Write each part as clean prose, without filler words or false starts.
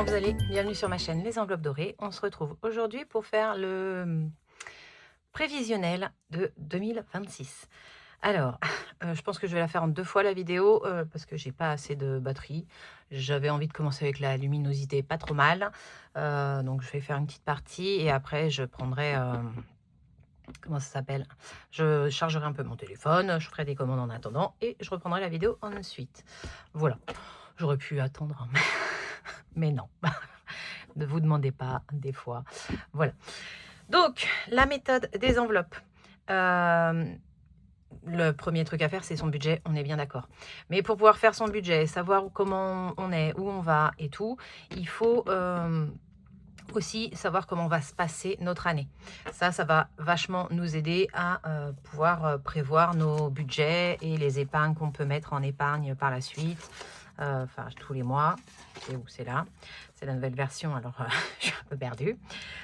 vous allez? Bienvenue sur ma chaîne Les Enveloppes Dorées. On se retrouve aujourd'hui pour faire le prévisionnel de 2026. Alors, je pense que je vais la faire en 2 fois la vidéo, parce que j'ai pas assez de batterie. J'avais envie de commencer avec la luminosité pas trop mal, donc je vais faire une petite partie et après je prendrai, comment ça s'appelle? Je chargerai un peu mon téléphone, je ferai des commandes en attendant et je reprendrai la vidéo ensuite. Voilà, j'aurais pu attendre, hein, mais non. Ne vous demandez pas des fois. Voilà. Donc, la méthode des enveloppes. Le premier truc à faire, c'est son budget, on est bien d'accord. Mais pour pouvoir faire son budget, savoir comment on est, où on va et tout, il faut aussi savoir comment va se passer notre année. Ça va vachement nous aider à pouvoir prévoir nos budgets et les épargnes qu'on peut mettre en épargne par la suite. Enfin, tous les mois. C'est où? C'est là. C'est la nouvelle version, alors je suis un peu perdue.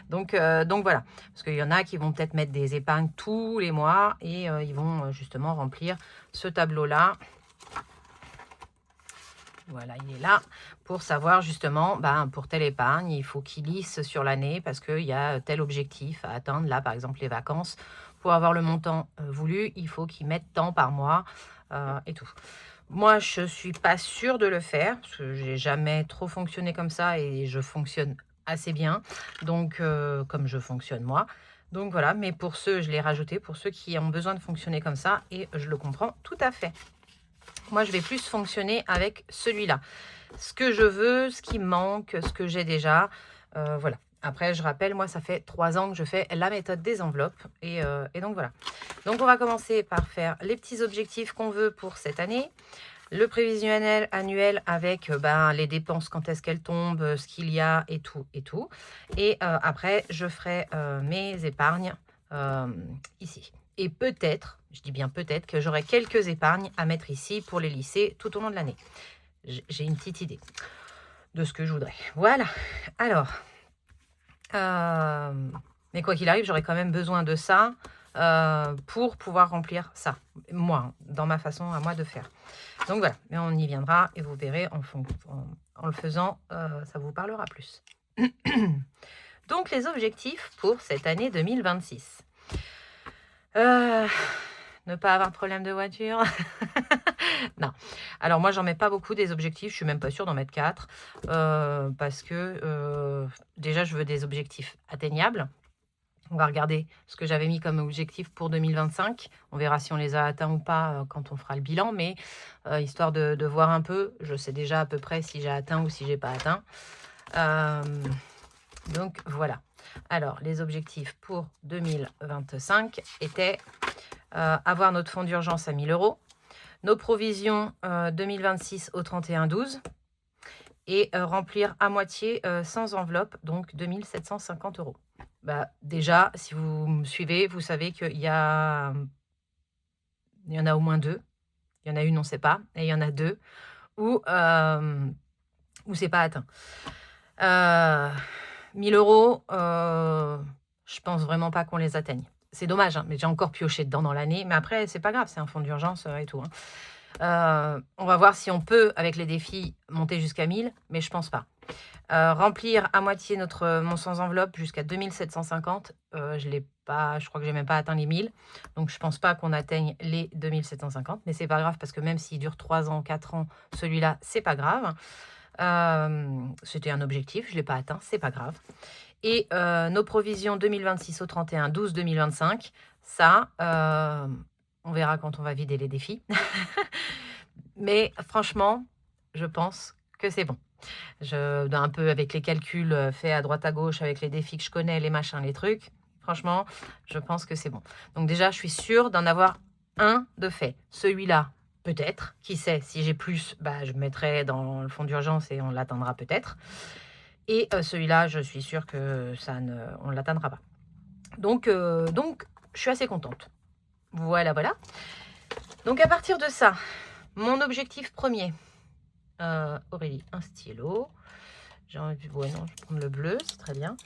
Donc voilà. Parce qu'il y en a qui vont peut-être mettre des épargnes tous les mois et ils vont justement remplir ce tableau-là. Voilà, il est là pour savoir justement, pour telle épargne, il faut qu'il lisse sur l'année parce qu'il y a tel objectif à atteindre. Là, par exemple, les vacances, pour avoir le montant voulu, il faut qu'ils mettent tant par mois et tout. Moi, je ne suis pas sûre de le faire parce que j'ai jamais trop fonctionné comme ça et je fonctionne assez bien. Donc, comme je fonctionne moi. Donc voilà, mais pour ceux, je l'ai rajouté, pour ceux qui ont besoin de fonctionner comme ça et je le comprends tout à fait. Moi, je vais plus fonctionner avec celui-là. Ce que je veux, ce qui me manque, ce que j'ai déjà. Voilà. Après, je rappelle, moi, ça fait 3 ans que je fais la méthode des enveloppes. Et donc, voilà. Donc, on va commencer par faire les petits objectifs qu'on veut pour cette année. Le prévisionnel annuel avec les dépenses, quand est-ce qu'elles tombent, ce qu'il y a et tout et tout. Et après, je ferai mes épargnes ici. Et peut-être, je dis bien peut-être, que j'aurai quelques épargnes à mettre ici pour les lisser tout au long de l'année. J'ai une petite idée de ce que je voudrais. Voilà. Alors, mais quoi qu'il arrive, j'aurai quand même besoin de ça pour pouvoir remplir ça. Moi, dans ma façon à moi de faire. Donc voilà, mais on y viendra et vous verrez en le faisant, ça vous parlera plus. Donc les objectifs pour cette année 2026. Ne pas avoir de problème de voiture. Non. Alors moi, j'en mets pas beaucoup des objectifs. Je suis même pas sûre d'en mettre 4. Parce que déjà, je veux des objectifs atteignables. On va regarder ce que j'avais mis comme objectif pour 2025. On verra si on les a atteints ou pas quand on fera le bilan. Mais histoire de voir un peu, je sais déjà à peu près si j'ai atteint ou si j'ai pas atteint. Donc voilà. Alors, les objectifs pour 2025 étaient avoir notre fonds d'urgence à 1 000 €, nos provisions 2026 au 31/12 et remplir à moitié sans enveloppe, donc 2 750 €. Déjà, si vous me suivez, vous savez qu'il y en a au moins 2. Il y en a une, on ne sait pas, et il y en a 2 où c'est pas atteint. 1 000 €, je pense vraiment pas qu'on les atteigne. C'est dommage, hein, mais j'ai encore pioché dedans dans l'année. Mais après, c'est pas grave, c'est un fonds d'urgence et tout. On va voir si on peut, avec les défis, monter jusqu'à 1000, mais je pense pas. Remplir à moitié mon sans enveloppe jusqu'à 2 750, je l'ai pas, je crois que j'ai même pas atteint les 1000. Donc je pense pas qu'on atteigne les 2 750, mais c'est pas grave parce que même s'il dure 3 ans, 4 ans, celui-là, c'est pas grave. C'était un objectif, je l'ai pas atteint, c'est pas grave. Et nos provisions 2026 au 31/12/2025, ça, on verra quand on va vider les défis. Mais franchement, je pense que c'est bon. Un peu avec les calculs faits à droite à gauche, avec les défis que je connais, les machins, les trucs, franchement, je pense que c'est bon. Donc déjà, je suis sûre d'en avoir un de fait. Celui-là, peut-être, qui sait, si j'ai plus, je mettrai dans le fonds d'urgence et on l'atteindra peut-être. Et celui-là, je suis sûre que on ne l'atteindra pas. Donc, je suis assez contente. Voilà, voilà. Donc, à partir de ça, mon objectif premier, Aurélie, un stylo. J'ai envie, ouais, non, je vais prendre le bleu, c'est très bien.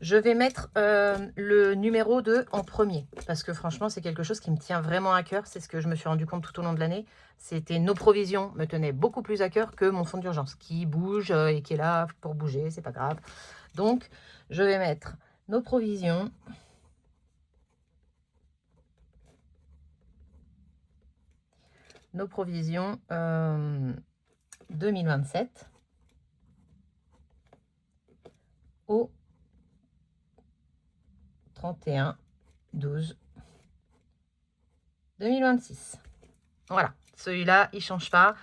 Je vais mettre le numéro 2 en premier, parce que franchement, c'est quelque chose qui me tient vraiment à cœur. C'est ce que je me suis rendu compte tout au long de l'année. C'était nos provisions me tenaient beaucoup plus à cœur que mon fonds d'urgence, qui bouge et qui est là pour bouger, c'est pas grave. Donc, je vais mettre nos provisions. Nos provisions 2027 au 31/12/2026. Voilà, celui-là, il change pas.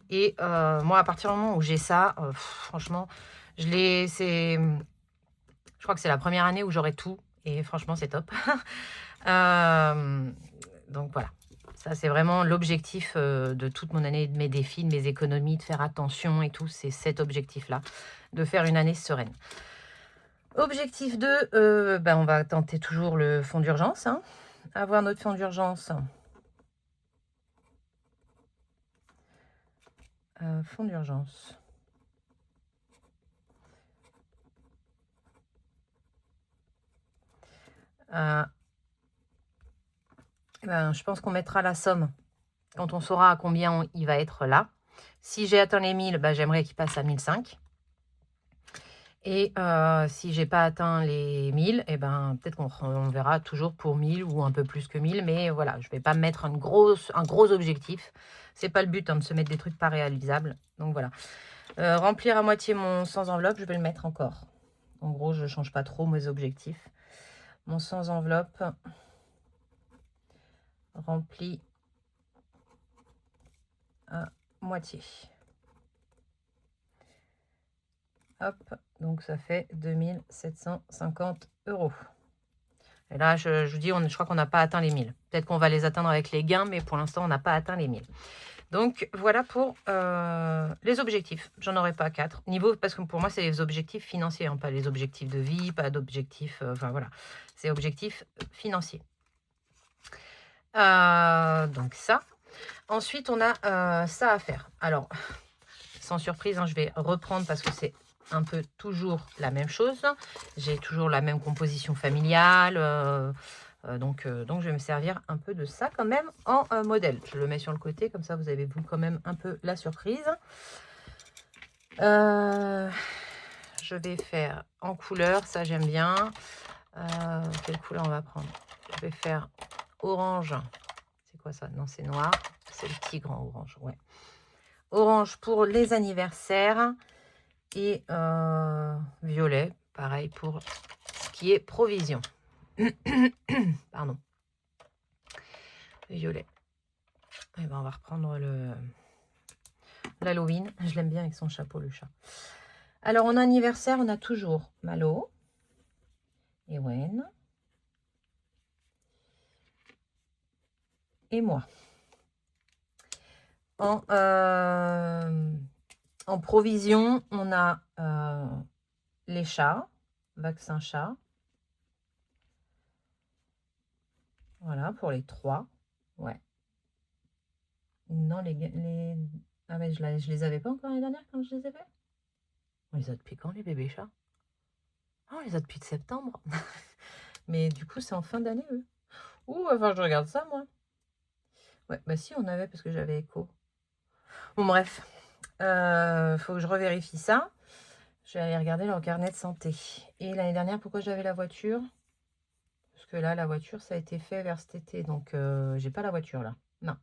Et moi, à partir du moment où j'ai ça, franchement, je crois que c'est la première année où j'aurai tout. Et franchement, c'est top. Donc voilà. Ça, c'est vraiment l'objectif de toute mon année, de mes défis, de mes économies, de faire attention et tout. C'est cet objectif-là, de faire une année sereine. Objectif 2, on va tenter toujours le fonds d'urgence. Hein. Avoir notre fonds d'urgence. Fonds d'urgence. Je pense qu'on mettra la somme quand on saura à combien il va être là. Si j'ai atteint les 1000, j'aimerais qu'il passe à 1005. Et si j'ai pas atteint les 1000, peut-être qu'on verra toujours pour 1000 ou un peu plus que 1000. Mais voilà, je vais pas mettre un gros objectif. C'est pas le but de se mettre des trucs pas réalisables. Donc voilà. Remplir à moitié mon sans enveloppe, je vais le mettre encore. En gros, je change pas trop mes objectifs. Mon sans enveloppe rempli à moitié. Hop, donc ça fait 2750 €. Et là, je vous dis, je crois qu'on n'a pas atteint les 1000. Peut-être qu'on va les atteindre avec les gains, mais pour l'instant, on n'a pas atteint les 1000. Donc, voilà pour les objectifs. J'en aurai pas 4. Parce que pour moi, c'est les objectifs financiers, hein, pas les objectifs de vie, pas d'objectifs... Enfin, voilà. C'est objectifs financiers. Donc, ça. Ensuite, on a ça à faire. Alors, sans surprise, hein, je vais reprendre parce que c'est un peu toujours la même chose. J'ai toujours la même composition familiale. Donc, je vais me servir un peu de ça quand même en modèle. Je le mets sur le côté, comme ça vous avez vous quand même un peu la surprise. Je vais faire en couleur, ça j'aime bien. Quelle couleur on va prendre? Je vais faire orange. C'est quoi ça? Non, c'est noir. C'est le tigre en orange, ouais. Orange pour les anniversaires. Et violet, pareil pour ce qui est provision. Pardon. Violet. Et on va reprendre l'Halloween. Je l'aime bien avec son chapeau, le chat. Alors, en anniversaire, on a toujours Malo, Ewen et moi. En provision, on a les chats, vaccin chat. Voilà, pour les 3. Ouais. Non, ah mais je les avais pas encore l'année dernière quand je les ai fait. On les a depuis quand, les bébés chats? On les a depuis septembre. Mais du coup, c'est en fin d'année, eux. Ouh, enfin, je regarde ça, moi. Ouais, si, on avait, parce que j'avais écho. Bon, bref. Faut que je revérifie ça. Je vais aller regarder leur carnet de santé. Et l'année dernière, pourquoi j'avais la voiture? Parce que là, la voiture, ça a été fait vers cet été. Donc, j'ai pas la voiture, là. Non.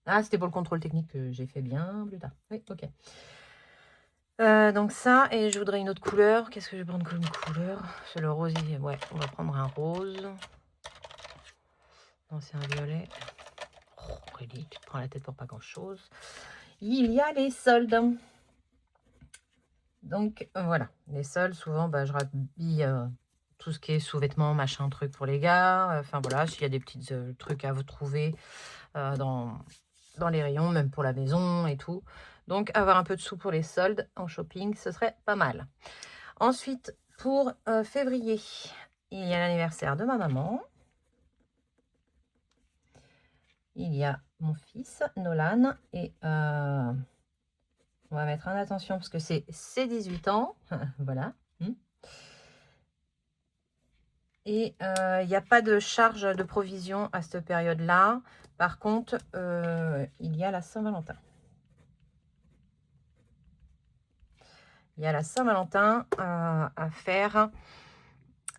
Ah, c'était pour le contrôle technique que j'ai fait bien plus tard. Oui, ok. Donc ça, et je voudrais une autre couleur. Qu'est-ce que je vais prendre comme couleur? C'est le rosier. Ouais, on va prendre un rose. Non, c'est un violet. Oh, Aurélie, tu te prends la tête pour pas grand-chose. Il y a les soldes. Donc, voilà. Les soldes, souvent, je rhabille tout ce qui est sous-vêtements, machin, truc pour les gars. Enfin, voilà, s'il y a des petits trucs à vous trouver dans les rayons, même pour la maison et tout. Donc, avoir un peu de sous pour les soldes en shopping, ce serait pas mal. Ensuite, pour février, il y a l'anniversaire de ma maman. Il y a mon fils, Nolan, et on On va mettre en attention parce que c'est ses 18 ans. Voilà. Et il n'y a pas de charge de provision à cette période-là. Par contre, il y a la Saint-Valentin. Il y a la Saint-Valentin à faire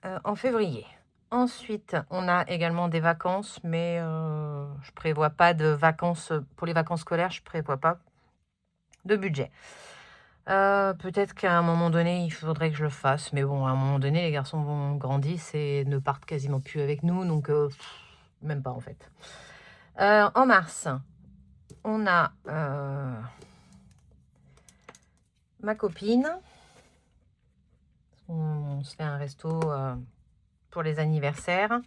en février. Ensuite, on a également des vacances, mais je prévois pas de vacances. Pour les vacances scolaires, je prévois pas de budget. Peut-être qu'à un moment donné, il faudrait que je le fasse. Mais bon, à un moment donné, les garçons vont grandir et ne partent quasiment plus avec nous. Donc, même pas en fait. En mars, on a ma copine. On se fait un resto pour les anniversaires.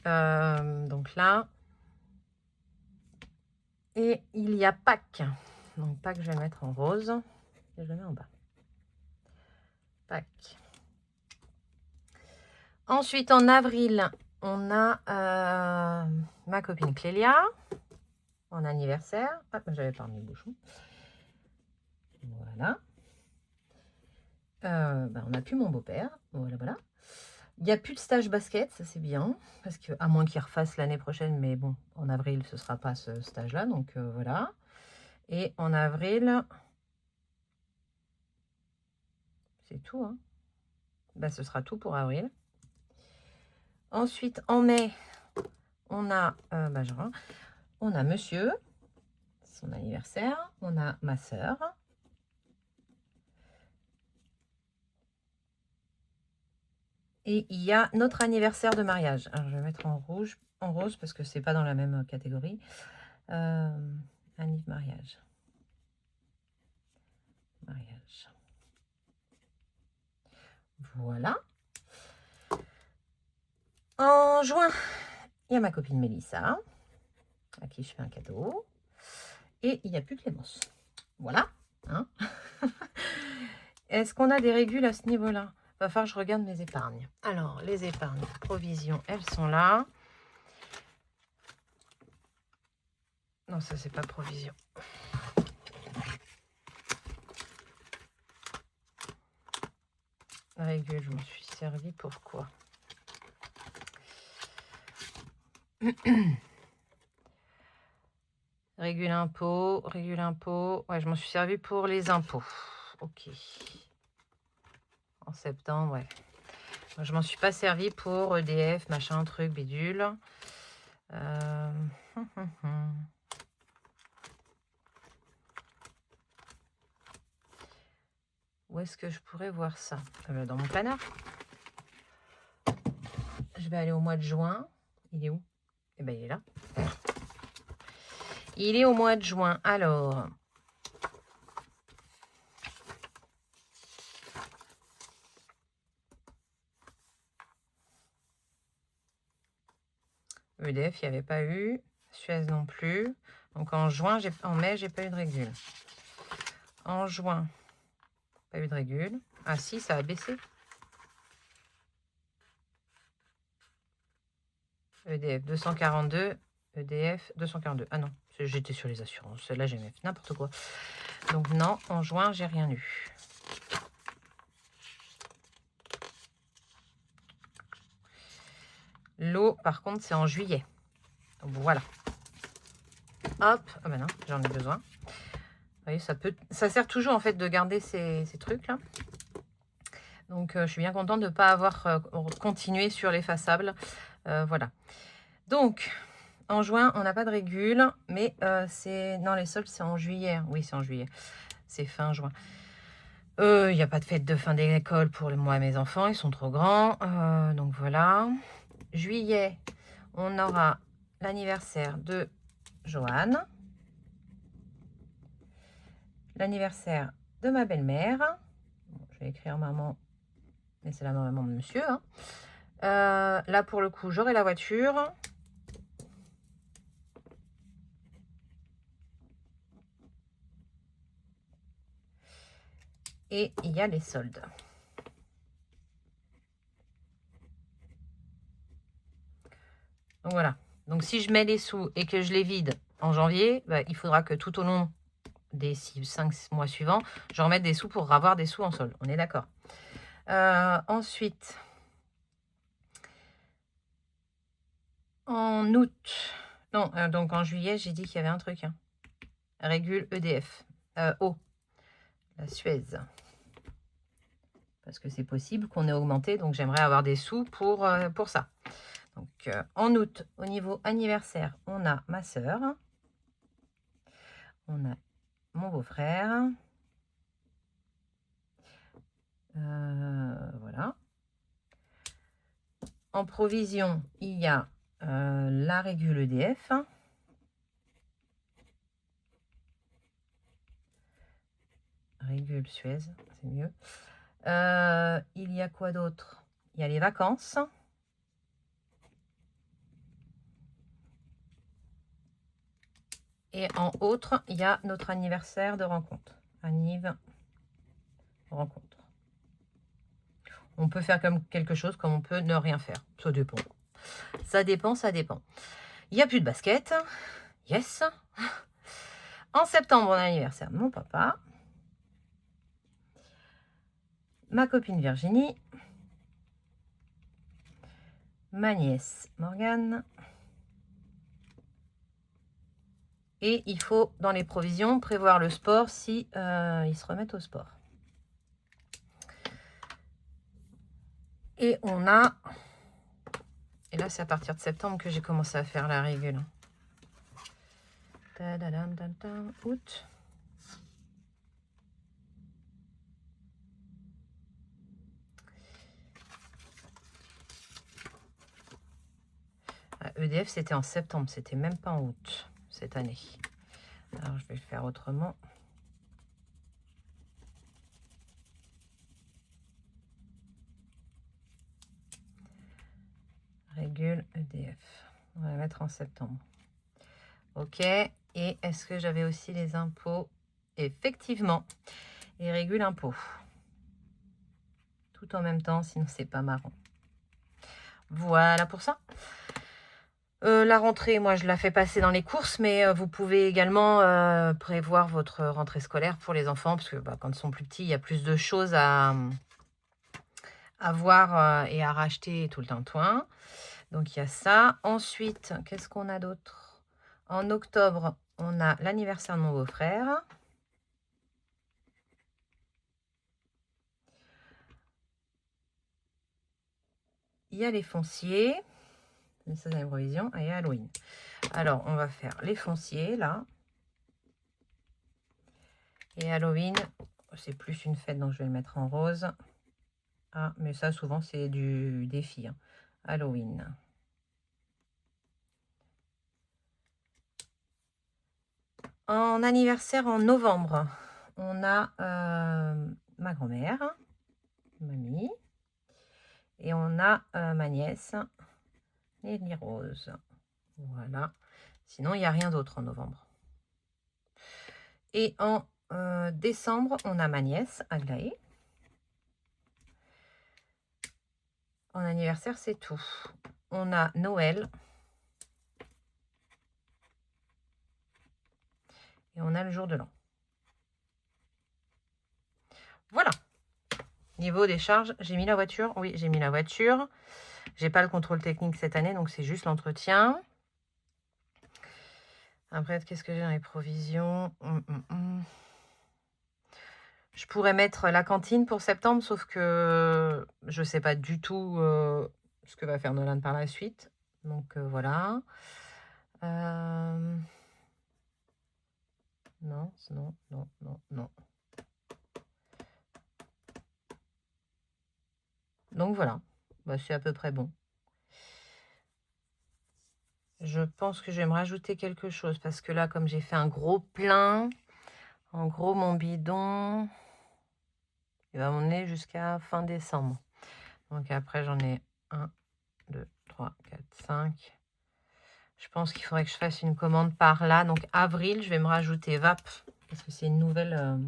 Donc là. Et il y a Pâques. Donc Pâques, je vais mettre en rose. Et je le mets en bas. Pâques. Ensuite, en avril, on a ma copine Clélia. En anniversaire. Hop, j'avais pas remis le bouchon. Voilà. On n'a plus mon beau-père. Voilà, voilà. Il n'y a plus de stage basket, ça c'est bien. Parce que, à moins qu'il refasse l'année prochaine, mais bon, en avril, ce ne sera pas ce stage-là. Donc voilà. Et en avril, c'est tout. Hein. Ce sera tout pour avril. Ensuite, en mai, on a Benjamin. On a monsieur, son anniversaire. On a ma soeur. Et il y a notre anniversaire de mariage. Alors, je vais mettre en rouge, en rose, parce que c'est pas dans la même catégorie. Anniv mariage. Mariage. Voilà. En juin, il y a ma copine Mélissa, à qui je fais un cadeau. Et il n'y a plus Clémence. Voilà. Hein. Est-ce qu'on a des régules à ce niveau-là? Va falloir que je regarde mes épargnes. Alors, les épargnes, provisions, elles sont là. Non, ça, c'est pas provision. Régule, je m'en suis servi. Pourquoi? Régule impôt, régule impôt. Ouais, je m'en suis servi pour les impôts. Ok. En septembre, ouais. Moi, je m'en suis pas servi pour EDF, machin, truc, bidule. Où est-ce que je pourrais voir ça? Dans mon planeur. Je vais aller au mois de juin. Il est où? Eh bien, il est là. Il est au mois de juin. Alors, EDF, il n'y avait pas eu. Suez non plus. Donc, en mai, j'ai pas eu de régule. En juin, pas eu de régule. Ah si, ça a baissé. EDF 242. EDF 242. Ah non, j'étais sur les assurances. Là, j'ai mis n'importe quoi. Donc non, en juin, j'ai rien eu. L'eau, par contre, c'est en juillet. Donc, voilà. Hop. Ah ben non, j'en ai besoin. Vous voyez, ça sert toujours en fait de garder ces trucs-là. Donc, je suis bien contente de ne pas avoir continué sur l'effaçable. Voilà. Donc, en juin, on n'a pas de régule, mais c'est... Non, les soldes, c'est en juillet. Oui, c'est en juillet. C'est fin juin. Il n'y a pas de fête de fin d'école pour moi et mes enfants. Ils sont trop grands. Donc, voilà. Juillet, on aura l'anniversaire de Joanne. L'anniversaire de ma belle-mère. Bon, je vais écrire maman, mais c'est la maman de monsieur. Hein. Là, pour le coup, j'aurai la voiture. Et il y a les soldes. Donc voilà. Donc si je mets les sous et que je les vide en janvier, il faudra que tout au long des 5 mois suivants, je remets des sous pour avoir des sous en solde. On est d'accord. Ensuite, en août, non, donc en juillet, j'ai dit qu'il y avait un truc. Hein. Régule EDF. Eau, la Suez. Parce que c'est possible qu'on ait augmenté, donc j'aimerais avoir des sous pour ça. Donc en août, au niveau anniversaire, on a ma soeur, on a mon beau-frère, voilà. En provision, il y a la régule EDF. Régule Suez, c'est mieux. Il y a quoi d'autre? Il y a les vacances. Et en autre, il y a notre anniversaire de rencontre. Anniv rencontre. On peut faire comme quelque chose, comme on peut ne rien faire. Ça dépend. Ça dépend, ça dépend. Il n'y a plus de basket. Yes. En septembre, on a l'anniversaire de mon papa. Ma copine Virginie. Ma nièce Morgane. Et il faut, dans les provisions, prévoir le sport si ils se remettent au sport. Et on a... Et là, c'est à partir de septembre que j'ai commencé à faire la régule. Août. EDF, c'était en septembre, c'était même pas en août cette année. Alors, je vais le faire autrement. Régule EDF. On va la mettre en septembre. Ok. Et est-ce que j'avais aussi les impôts? Effectivement. Et régule impôts. Tout en même temps, sinon c'est pas marrant. Voilà pour ça. La rentrée, moi, je la fais passer dans les courses, mais vous pouvez également prévoir votre rentrée scolaire pour les enfants, parce que quand ils sont plus petits, il y a plus de choses à voir et à racheter tout le tintouin. Donc, il y a ça. Ensuite, qu'est-ce qu'on a d'autre? En octobre, on a l'anniversaire de mon beau-frère. Il y a les fonciers. Ça, c'est l'improvision. Et Halloween. Alors, on va faire les fonciers, là. Et Halloween, c'est plus une fête, donc je vais le mettre en rose. Ah, mais ça, souvent, c'est du défi. Hein. Halloween. En anniversaire, en novembre, on a ma grand-mère, mamie. Et on a ma nièce, Nelly Rose. Voilà. Sinon, il n'y a rien d'autre en novembre. Et en décembre, on a ma nièce, Aglaé. En anniversaire, c'est tout. On a Noël. Et on a le jour de l'an. Voilà. Niveau des charges, j'ai mis la voiture. Oui, j'ai mis la voiture. J'ai pas le contrôle technique cette année, donc c'est juste l'entretien. Après, qu'est-ce que j'ai dans les provisions? Je pourrais mettre la cantine pour septembre, sauf que je ne sais pas du tout ce que va faire Nolan par la suite. Donc voilà. Non, non, non, non, non. Donc voilà. Bah, c'est à peu près bon. Je pense que je vais me rajouter quelque chose parce que là, comme j'ai fait un gros plein, en gros, mon bidon, il va m'emmener jusqu'à fin décembre. Donc après, j'en ai 1, 2, 3, 4, 5. Je pense qu'il faudrait que je fasse une commande par là. Donc avril, je vais me rajouter VAP parce que c'est une nouvelle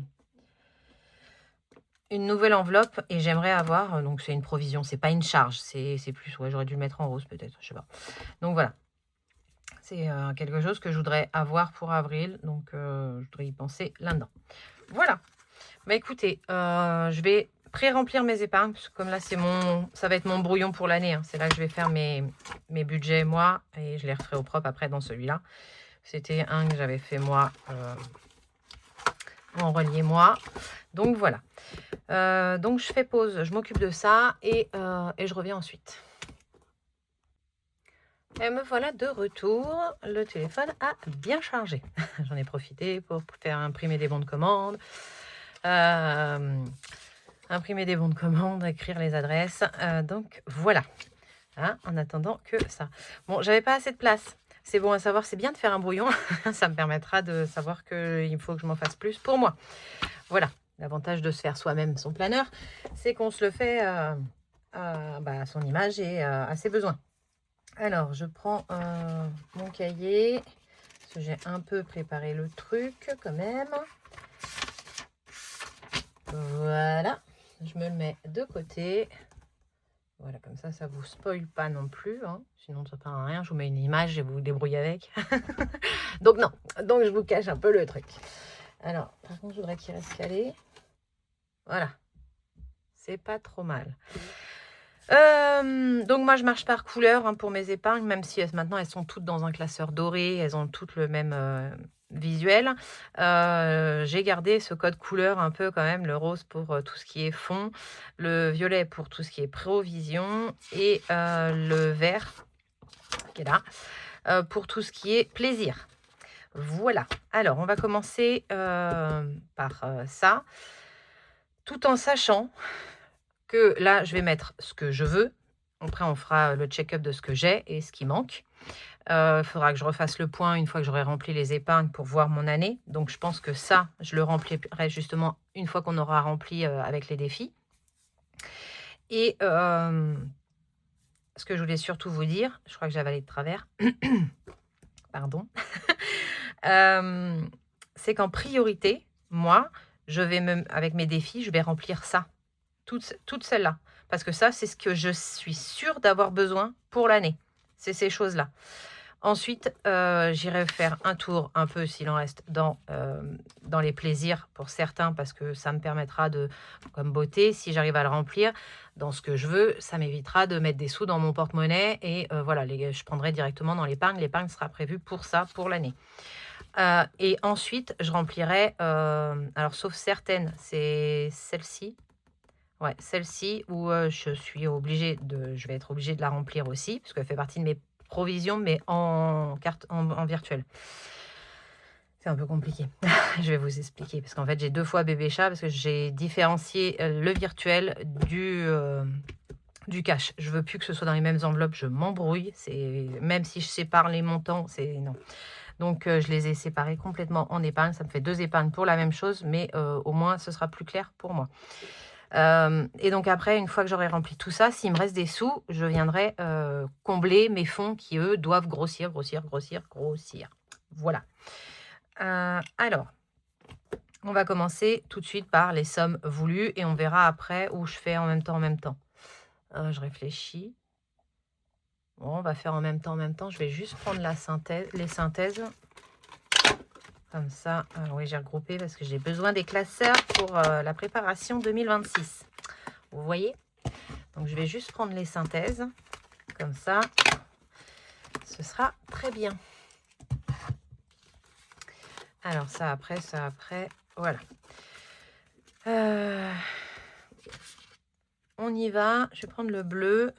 enveloppe et j'aimerais avoir. Donc c'est une provision, c'est pas une charge, c'est plus. Ouais, j'aurais dû le mettre en rose peut-être, je sais pas. Donc voilà. C'est quelque chose que je voudrais avoir pour avril, donc je voudrais y penser là-dedans. Voilà. Bah écoutez, je vais pré-remplir mes épargnes, parce que comme là, ça va être mon brouillon pour l'année. Hein. C'est là que je vais faire mes budgets, moi, et je les referai au propre après dans celui-là. C'était un que j'avais fait moi, en relié moi. Donc voilà. Donc je fais pause, je m'occupe de ça, et je reviens ensuite. Et me voilà de retour. Le téléphone a bien chargé. J'en ai profité pour faire imprimer des bons de commande. Imprimer des bons de commande, écrire les adresses. Donc voilà. Hein, en attendant que ça. Bon, j'avais pas assez de place. C'est bon à savoir, c'est bien de faire un brouillon. Ça me permettra de savoir qu'il faut que je m'en fasse plus pour moi. Voilà. L'avantage de se faire soi-même son planeur, c'est qu'on se le fait à son image et à ses besoins. Alors, je prends mon cahier, parce que j'ai un peu préparé le truc quand même. Voilà, je me le mets de côté. Voilà, comme ça vous spoil pas non plus. Hein. Sinon, ça ne sert à rien. Je vous mets une image et vous vous débrouillez avec. Donc non, donc je vous cache un peu le truc. Alors, par contre, je voudrais qu'il reste calé. Voilà, c'est pas trop mal. Donc moi je marche par couleur pour mes épargnes, même si maintenant elles sont toutes dans un classeur doré, elles ont toutes le même visuel. J'ai gardé ce code couleur un peu quand même, le rose pour tout ce qui est fond, le violet pour tout ce qui est provision, et le vert qui est là pour tout ce qui est plaisir. Voilà, alors on va commencer par ça, tout en sachant que là, je vais mettre ce que je veux. Après, on fera le check-up de ce que j'ai et ce qui manque. Il faudra que je refasse le point une fois que j'aurai rempli les épargnes pour voir mon année. Donc, je pense que ça, je le remplirai justement une fois qu'on aura rempli avec les défis. Et ce que je voulais surtout vous dire, je crois que j'ai avalé de travers, pardon, c'est qu'en priorité, moi, avec mes défis, je vais remplir ça. Toutes celles-là. Parce que ça, c'est ce que je suis sûre d'avoir besoin pour l'année. C'est ces choses-là. Ensuite, j'irai faire un tour un peu, s'il en reste, dans les plaisirs pour certains, parce que ça me permettra de, comme beauté, si j'arrive à le remplir dans ce que je veux, ça m'évitera de mettre des sous dans mon porte-monnaie. Et voilà, je prendrai directement dans l'épargne. L'épargne sera prévue pour ça, pour l'année. Et ensuite, je remplirai, alors sauf certaines, c'est celle-ci. Ouais, celle-ci où je vais être obligée de la remplir aussi, parce qu'elle fait partie de mes provisions, mais en virtuel. C'est un peu compliqué. Je vais vous expliquer, parce qu'en fait, j'ai 2 fois bébé chat, parce que j'ai différencié le virtuel du cash. Je veux plus que ce soit dans les mêmes enveloppes, je m'embrouille. Même si je sépare les montants, c'est non. Donc, je les ai séparés complètement en épargne. Ça me fait 2 épargnes pour la même chose, mais au moins, ce sera plus clair pour moi. Et donc après, une fois que j'aurai rempli tout ça, s'il me reste des sous, je viendrai combler mes fonds qui, eux, doivent grossir. Voilà. Alors, on va commencer tout de suite par les sommes voulues et on verra après où je fais en même temps. Je réfléchis. Bon, on va faire en même temps. Je vais juste prendre les synthèses. Comme ça, oui, j'ai regroupé parce que j'ai besoin des classeurs pour la préparation 2026. Vous voyez? Donc, je vais juste prendre les synthèses. Comme ça, ce sera très bien. Alors, ça après. Voilà. On y va. Je vais prendre le bleu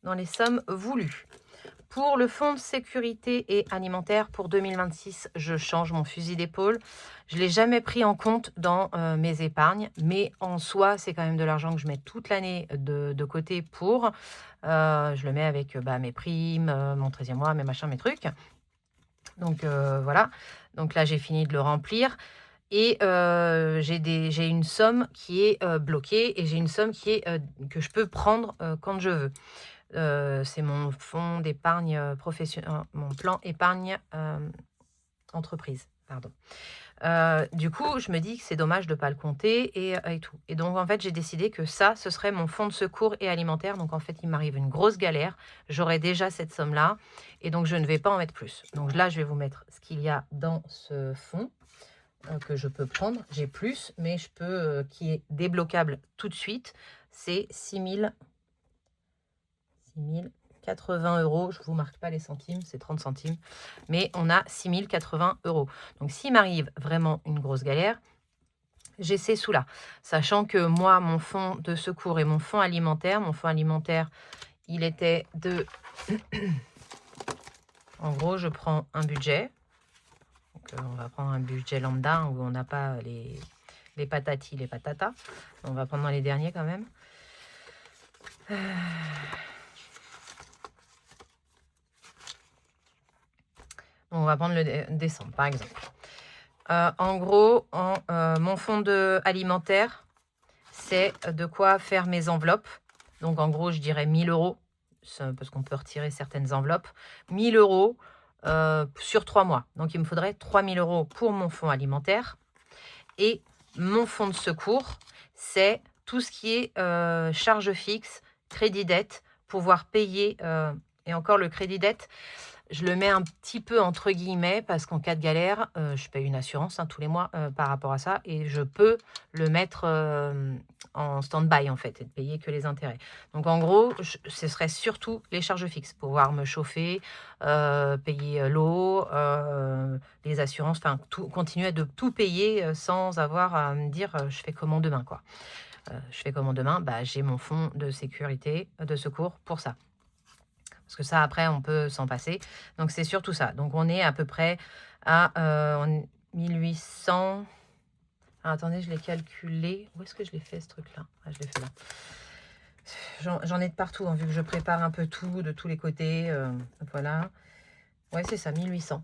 dans les sommes voulues. Pour le fonds de sécurité et alimentaire pour 2026, je change mon fusil d'épaule. Je ne l'ai jamais pris en compte dans mes épargnes, mais en soi, c'est quand même de l'argent que je mets toute l'année de côté pour. Je le mets avec mes primes, mon 13e mois, mes machins, mes trucs. Donc voilà. Donc là, j'ai fini de le remplir. Et j'ai une somme qui est bloquée et j'ai une somme qui est que je peux prendre quand je veux. C'est mon fonds d'épargne professionnel, mon plan épargne entreprise. Pardon. Du coup, je me dis que c'est dommage de ne pas le compter et tout. Et donc, en fait, j'ai décidé que ça, ce serait mon fonds de secours et alimentaire. Donc, en fait, il m'arrive une grosse galère. J'aurai déjà cette somme-là. Et donc, je ne vais pas en mettre plus. Donc là, je vais vous mettre ce qu'il y a dans ce fonds que je peux prendre. J'ai plus, mais je peux, qui est débloquable tout de suite. C'est 6 080 euros. Je ne vous marque pas les centimes, c'est 30 centimes. Mais on a 6 080 euros. Donc, s'il m'arrive vraiment une grosse galère, j'ai ces sous-là. Sachant que moi, mon fonds de secours et mon fonds alimentaire, il était de... En gros, je prends un budget. Donc, on va prendre un budget lambda hein, où on n'a pas les patatis, les patatas. On va prendre dans les derniers quand même. On va prendre le décembre, par exemple. En gros, mon fonds alimentaire, c'est de quoi faire mes enveloppes. Donc, en gros, je dirais 1 000 euros, parce qu'on peut retirer certaines enveloppes. 1 000 euros sur 3 mois. Donc, il me faudrait 3 000 euros pour mon fonds alimentaire. Et mon fonds de secours, c'est tout ce qui est charges fixes, crédit dette, pouvoir payer. Et encore, le crédit dette, je le mets un petit peu entre guillemets parce qu'en cas de galère, je paye une assurance tous les mois par rapport à ça et je peux le mettre en stand-by en fait et de payer que les intérêts. Donc en gros, ce serait surtout les charges fixes, pouvoir me chauffer, payer l'eau, les assurances, enfin tout, continuer de tout payer sans avoir à me dire je fais comment demain quoi. Je fais comment demain, bah, j'ai mon fonds de sécurité, de secours pour ça. Parce que ça, après, on peut s'en passer. Donc, c'est surtout ça. Donc, on est à peu près à 1800. Alors, attendez, je l'ai calculé. Où est-ce que je l'ai fait, ce truc-là? Ah, je l'ai fait là. J'en ai de partout, hein, vu que je prépare un peu tout, de tous les côtés. Voilà. Ouais, c'est ça, 1800.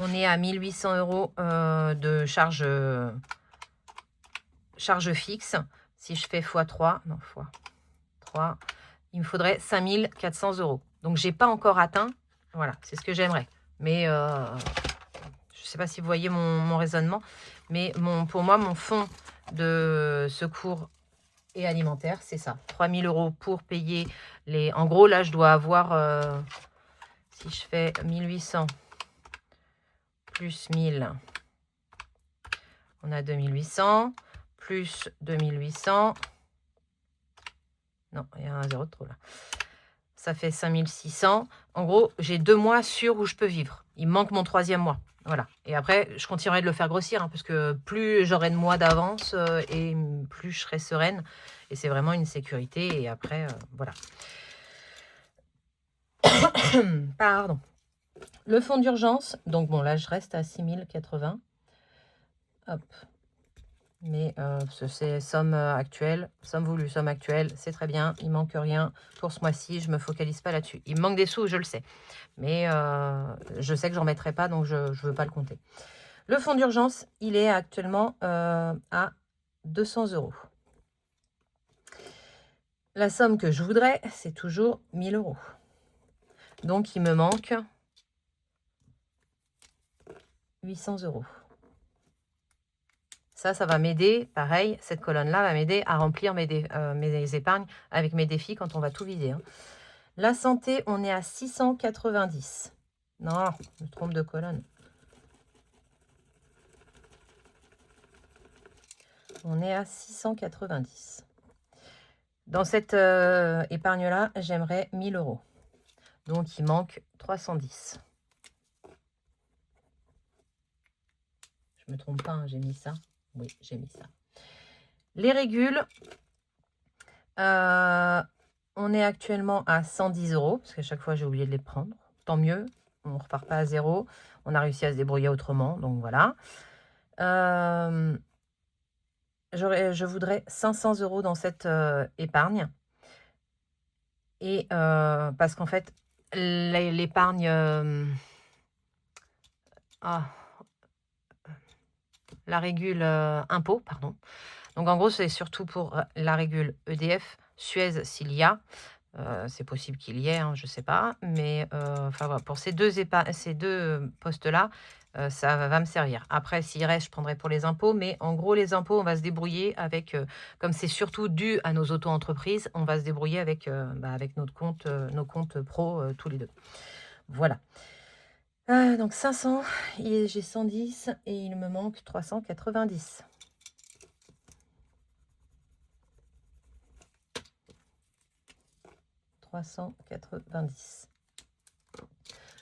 On est à 1800 euros de charge fixe. Si je fais x3, non, x3, il me faudrait 5 400 euros. Donc, j'ai pas encore atteint. Voilà, c'est ce que j'aimerais. Mais je ne sais pas si vous voyez mon raisonnement. Mais pour moi, mon fonds de secours et alimentaire, c'est ça. 3 000 euros pour payer les... En gros, là, je dois avoir... si je fais 1800 plus 1000, on a 2800. Plus 2800... Non, il y a un zéro de trop là. Ça fait 5600. En gros, j'ai 2 mois sûrs où je peux vivre. Il me manque mon 3e mois. Voilà. Et après, je continuerai de le faire grossir, hein, parce que plus j'aurai de mois d'avance et plus je serai sereine. Et c'est vraiment une sécurité. Et après, voilà. Pardon. Le fonds d'urgence. Donc bon, là, je reste à 6080. Hop. Mais c'est somme actuelle, somme voulue, somme actuelle, c'est très bien. Il manque rien pour ce mois-ci, je ne me focalise pas là-dessus. Il me manque des sous, je le sais. Mais je sais que j'en mettrai pas, donc je ne veux pas le compter. Le fonds d'urgence, il est actuellement à 200 euros. La somme que je voudrais, c'est toujours 1000 euros. Donc, il me manque 800 euros. Ça va m'aider, pareil, cette colonne-là va m'aider à remplir mes épargnes avec mes défis quand on va tout vider. Hein. La santé, on est à 690. Non, je me trompe de colonne. On est à 690. Dans cette épargne-là, j'aimerais 1000 euros. Donc, il manque 310. Je me trompe pas, hein, j'ai mis ça. Oui, j'ai mis ça. Les régules, on est actuellement à 110 euros, parce qu'à chaque fois, j'ai oublié de les prendre. Tant mieux, on ne repart pas à zéro. On a réussi à se débrouiller autrement, donc voilà. Je voudrais 500 euros dans cette épargne. Et parce qu'en fait, l'épargne... la régule impôt, pardon. Donc, en gros, c'est surtout pour la régule EDF, Suez, s'il y a. C'est possible qu'il y ait, hein, je ne sais pas. Mais enfin voilà, pour ces deux postes-là, ça va me servir. Après, s'il reste, je prendrai pour les impôts. Mais en gros, les impôts, on va se débrouiller avec, comme c'est surtout dû à nos auto-entreprises, on va se débrouiller avec, avec notre compte, nos comptes pro tous les deux. Voilà. Donc 500, j'ai 110 et il me manque 390.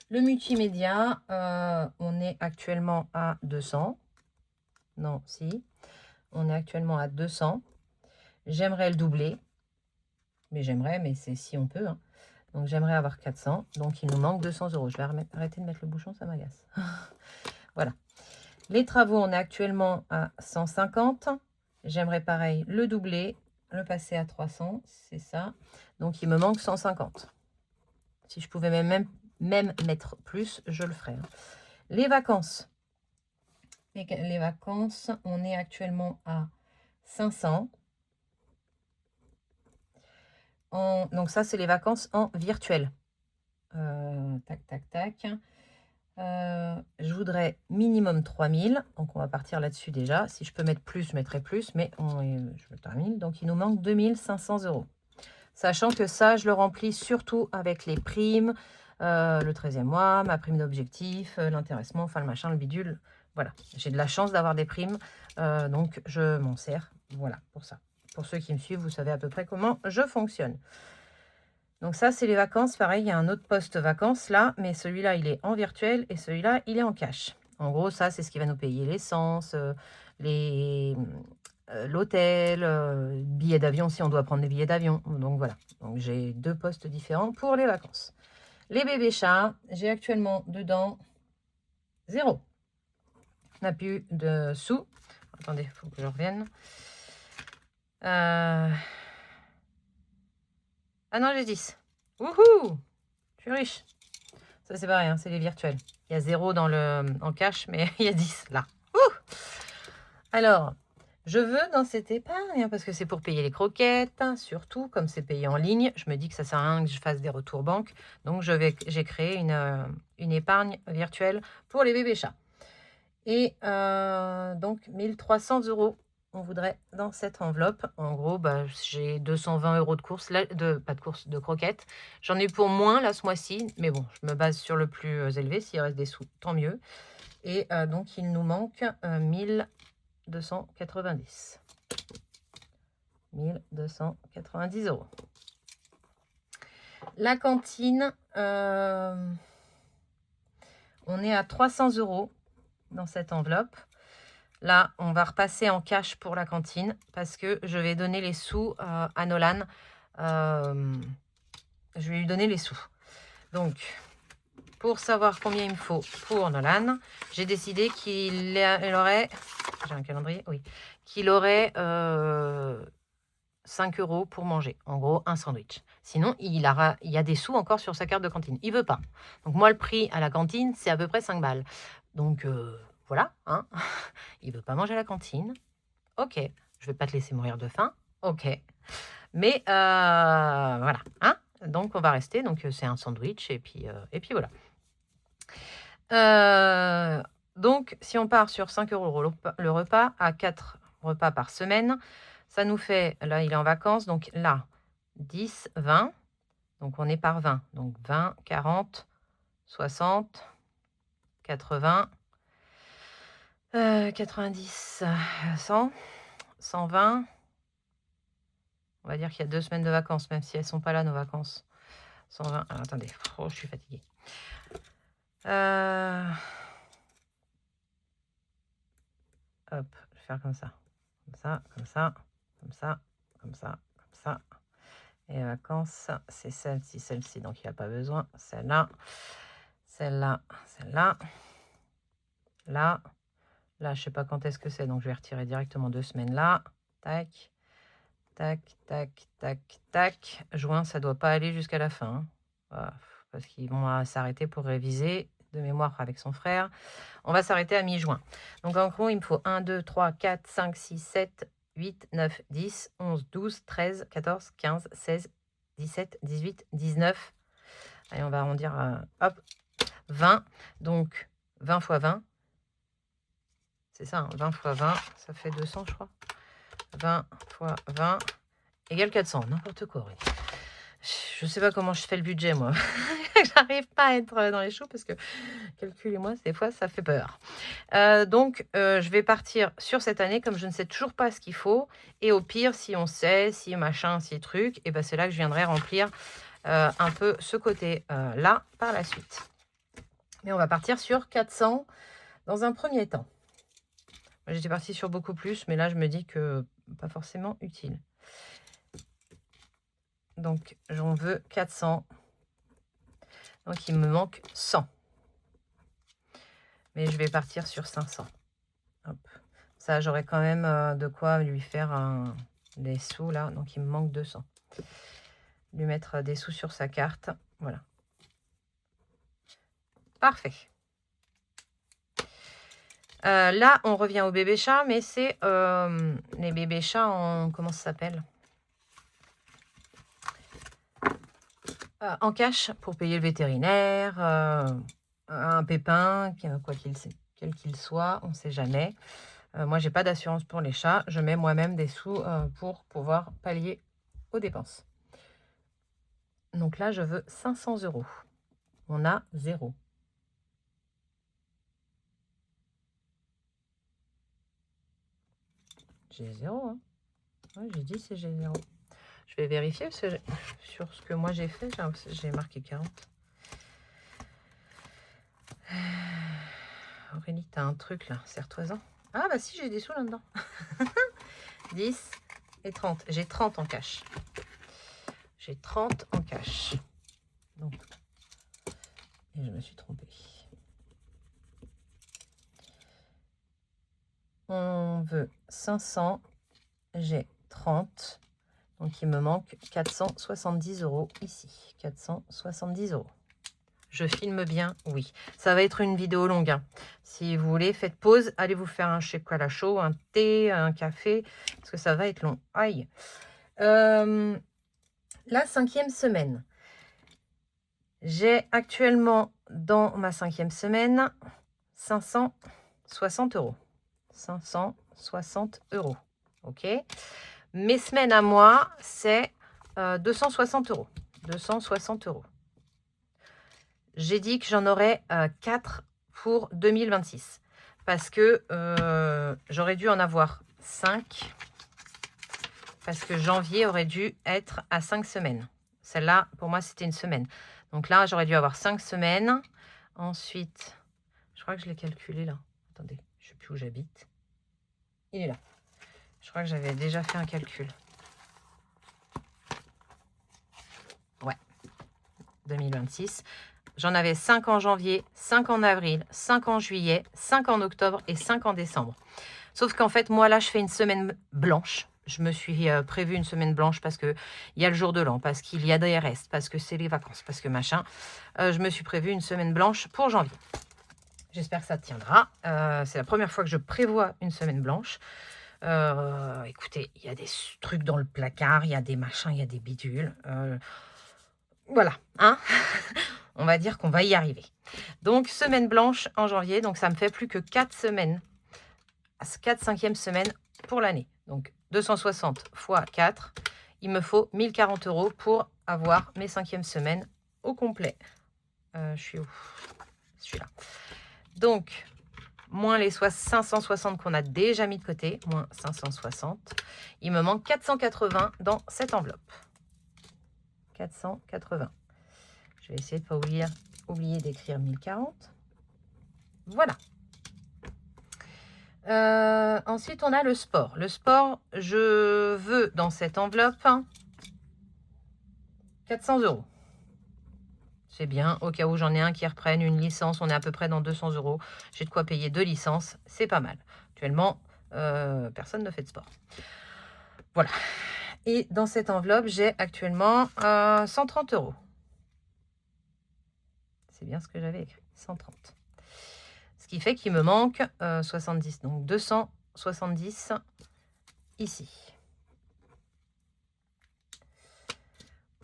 Le multimédia, on est actuellement à 200. Non, si. On est actuellement à 200. J'aimerais le doubler. Mais c'est si on peut. Hein. Donc j'aimerais avoir 400. Donc il nous manque 200 euros. Je vais arrêter de mettre le bouchon, ça m'agace. Voilà. Les travaux, on est actuellement à 150. J'aimerais pareil le doubler, le passer à 300. C'est ça. Donc il me manque 150. Si je pouvais même mettre plus, je le ferais. Hein. Les vacances. Les vacances, on est actuellement à 500. Donc ça, c'est les vacances en virtuel. Tac, tac, tac. Je voudrais minimum 3000. Donc on va partir là-dessus déjà. Si je peux mettre plus, je mettrai plus. Mais je termine. Donc il nous manque 2500 euros. Sachant que ça, je le remplis surtout avec les primes, le 13e mois, ma prime d'objectif, l'intéressement, enfin le machin, le bidule. Voilà, j'ai de la chance d'avoir des primes, donc je m'en sers. Voilà, pour ça. Pour ceux qui me suivent, vous savez à peu près comment je fonctionne. Donc ça, c'est les vacances. Pareil, il y a un autre poste vacances là, mais celui-là, il est en virtuel et celui-là, il est en cash. En gros, ça, c'est ce qui va nous payer l'essence, l'hôtel, billets d'avion si on doit prendre des billets d'avion. Donc voilà, donc j'ai deux postes différents pour les vacances. Les bébés chats, j'ai actuellement dedans 0. On n'a plus de sous. Attendez, il faut que je revienne. Ah non, j'ai 10. Wouhou! Je suis riche. Ça, c'est pareil, hein, c'est les virtuels. Il y a 0 en cash, mais il y a 10 là. Ouh! Alors, je veux dans cette épargne, hein, parce que c'est pour payer les croquettes, hein, surtout, comme c'est payé en ligne, je me dis que ça sert à rien que je fasse des retours banque. Donc, j'ai créé une épargne virtuelle pour les bébés chats. Et donc, 1300 euros, on voudrait dans cette enveloppe. En gros, j'ai 220 euros de course, pas de course, de croquettes. J'en ai pour moins là ce mois-ci, mais bon, je me base sur le plus élevé. S'il reste des sous, tant mieux. Et donc, il nous manque 1290. 1290 euros. La cantine, on est à 300 euros dans cette enveloppe. Là, on va repasser en cash pour la cantine parce que je vais donner les sous à Nolan. Je vais lui donner les sous. Donc, pour savoir combien il me faut pour Nolan, j'ai décidé qu'il aurait... J'ai un calendrier, oui. Qu'il aurait 5 euros pour manger. En gros, un sandwich. Sinon, il y a des sous encore sur sa carte de cantine. Il veut pas. Donc, moi, le prix à la cantine, c'est à peu près 5 balles. Donc, voilà. Hein. Il veut pas manger à la cantine. Ok. Je vais pas te laisser mourir de faim. Ok. Mais, voilà. Hein. Donc, on va rester. Donc, c'est un sandwich. Et puis voilà. Donc, si on part sur 5 euros le repas, à 4 repas par semaine, ça nous fait, là, il est en vacances, donc là, 10, 20. Donc, on est par 20. Donc, 20, 40, 60, 80, 90, 100, 120. On va dire qu'il y a 2 semaines de vacances, même si elles ne sont pas là, nos vacances. 120. Alors, attendez, je suis fatiguée. Hop, je vais faire comme ça. Comme ça, comme ça, comme ça, comme ça, comme ça. Et les vacances, c'est celle-ci, celle-ci. Donc, il n'y a pas besoin. Celle-là, celle-là, celle-là. Là. Là, je ne sais pas quand est-ce que c'est. Donc, je vais retirer directement 2 semaines là. Tac. Tac, tac, tac, tac. Juin, ça ne doit pas aller jusqu'à la fin. Hein. Voilà, parce qu'ils vont s'arrêter pour réviser de mémoire avec son frère. On va s'arrêter à mi-juin. Donc, en gros, il me faut 1, 2, 3, 4, 5, 6, 7, 8, 9, 10, 11, 12, 13, 14, 15, 16, 17, 18, 19. Allez, on va arrondir, hop, 20. Donc, 20 fois 20. C'est ça, hein, 20 fois 20, ça fait 200, je crois. 20 fois 20 égale 400. N'importe quoi, oui. Je sais pas comment je fais le budget, moi. J'arrive pas à être dans les choux parce que, calculez-moi, des fois, ça fait peur. Donc, je vais partir sur cette année comme je ne sais toujours pas ce qu'il faut. Et au pire, si on sait, si machin, si truc, et ben c'est là que je viendrai remplir un peu ce côté-là par la suite. Mais on va partir sur 400 dans un premier temps. J'étais partie sur beaucoup plus, mais là, je me dis que pas forcément utile. Donc, j'en veux 400. Donc, il me manque 100. Mais je vais partir sur 500. Hop. Ça, j'aurai quand même de quoi lui faire des sous, là. Donc, il me manque 200. Lui mettre des sous sur sa carte. Voilà. Parfait. Là, on revient au bébé chat, mais c'est les bébés chats en... Comment ça s'appelle? En cash pour payer le vétérinaire, un pépin, quel qu'il soit, on ne sait jamais. Moi, j'ai pas d'assurance pour les chats. Je mets moi-même des sous pour pouvoir pallier aux dépenses. Donc là, je veux 500 €. On a 0. J'ai 0. Hein. Oui, j'ai dit c'est j'ai 0. Je vais vérifier parce que sur ce que moi j'ai fait, j'ai marqué 40. Aurélie, t'as un truc là, serre-toi-en. Ah bah si, j'ai des sous là-dedans. 10 et 30. J'ai 30 en cash. J'ai 30 en cash. Donc, et je me suis trompée. On veut 500. J'ai 30. Donc, il me manque 470 € ici. 470 €. Je filme bien, oui. Ça va être une vidéo longue. Hein. Si vous voulez, faites pause. Allez vous faire un chocolat chaud, un thé, un café. Parce que ça va être long. Aïe. La 5e semaine. J'ai actuellement dans ma 5e semaine 560 €. 560 €. OK. Mes semaines à moi, c'est 260 €. 260 €. J'ai dit que j'en aurais 4 pour 2026. Parce que j'aurais dû en avoir 5. Parce que janvier aurait dû être à 5 semaines. Celle-là, pour moi, c'était une semaine. Donc là, j'aurais dû avoir 5 semaines. Ensuite, je crois que je l'ai calculé là. Attendez, je ne sais plus où j'habite. Il est là. Je crois que j'avais déjà fait un calcul. Ouais. 2026. J'en avais 5 en janvier, 5 en avril, 5 en juillet, 5 en octobre et 5 en décembre. Sauf qu'en fait, moi, là, je fais une semaine blanche. Je me suis prévu une semaine blanche parce qu'il y a le jour de l'an, parce qu'il y a des restes, parce que c'est les vacances, parce que machin. Je me suis prévu une semaine blanche pour janvier. J'espère que ça tiendra. C'est la première fois que je prévois une semaine blanche. Écoutez, il y a des trucs dans le placard, il y a des machins, il y a des bidules. Voilà, hein. On va dire qu'on va y arriver. Donc, semaine blanche en janvier. Donc, ça me fait plus que 4 semaines. 4 5e semaines pour l'année. Donc, 260 fois 4. Il me faut 1040 € pour avoir mes 5e semaines au complet. Je suis où? Je suis là. Donc, moins les 560 qu'on a déjà mis de côté. Moins 560. Il me manque 480 dans cette enveloppe. 480. Je vais essayer de ne pas oublier d'écrire 1040. Voilà. Ensuite, on a le sport. Le sport, je veux dans cette enveloppe 400 €. C'est bien. Au cas où j'en ai un qui reprenne une licence, on est à peu près dans 200 €. J'ai de quoi payer 2 licences. C'est pas mal. Actuellement, personne ne fait de sport. Voilà. Et dans cette enveloppe, j'ai actuellement 130 €. C'est bien ce que j'avais écrit, 130. Ce qui fait qu'il me manque 70. Donc 270 ici.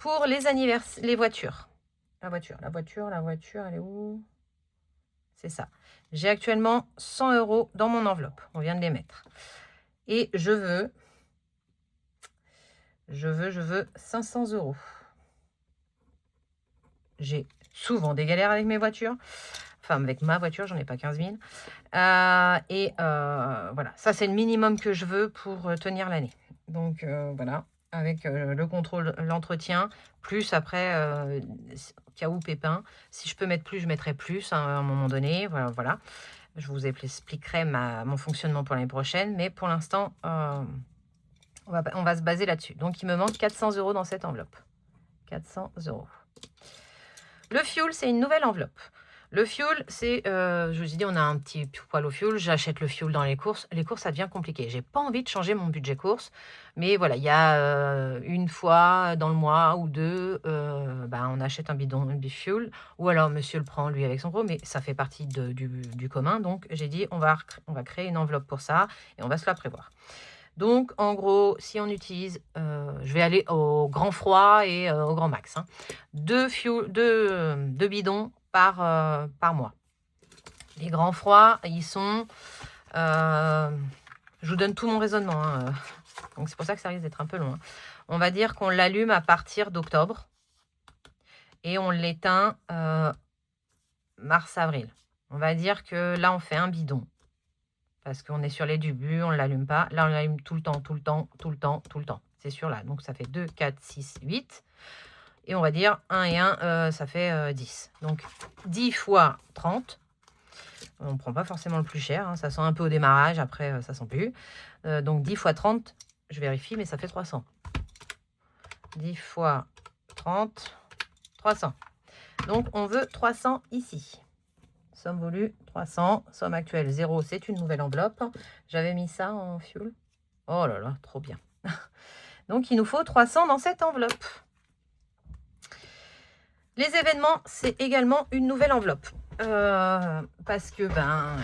Pour les anniversaires, les voitures. La voiture, elle est où? C'est ça. J'ai actuellement 100 € dans mon enveloppe. On vient de les mettre. Et je veux 500 €. J'ai souvent des galères avec mes voitures. Enfin, avec ma voiture, j'en ai pas 15 000. Voilà, ça c'est le minimum que je veux pour tenir l'année. Donc voilà, avec le contrôle, l'entretien, plus après, cas où pépin. Si je peux mettre plus, je mettrai plus hein, à un moment donné. Voilà, voilà. Je vous expliquerai mon fonctionnement pour l'année prochaine. Mais pour l'instant, on va se baser là-dessus. Donc il me manque 400 € dans cette enveloppe. 400 €. Le fuel, c'est une nouvelle enveloppe. Le fuel, c'est, je vous ai dit, on a un petit poêle au fuel. J'achète le fuel dans les courses. Les courses, ça devient compliqué. J'ai pas envie de changer mon budget courses. Mais voilà, il y a une fois dans le mois ou deux, on achète un bidon de fuel. Ou alors monsieur le prend, lui, avec son gros. Mais ça fait partie du commun. Donc, j'ai dit, on va créer une enveloppe pour ça. Et on va se la prévoir. Donc, en gros, si on utilise, je vais aller au grand froid et au grand max. Hein, deux bidons par mois. Les grands froids, ils sont... je vous donne tout mon raisonnement. Hein, donc, c'est pour ça que ça risque d'être un peu long. Hein. On va dire qu'on l'allume à partir d'octobre. Et on l'éteint mars-avril. On va dire que là, on fait un bidon. Parce qu'on est sur les débuts, on ne l'allume pas. Là, on l'allume tout le temps. C'est sûr là. Donc, ça fait 2, 4, 6, 8. Et on va dire 1 et 1, ça fait 10. Donc, 10 fois 30. On ne prend pas forcément le plus cher. Hein. Ça sent un peu au démarrage. Après, ça sent plus. Donc, 10 fois 30, je vérifie, mais ça fait 300. 10 fois 30, 300. Donc, on veut 300 ici. Somme voulue 300, somme actuelle 0, c'est une nouvelle enveloppe. J'avais mis ça en fuel. Oh là là, trop bien. Donc, il nous faut 300 dans cette enveloppe. Les événements, c'est également une nouvelle enveloppe. Parce que,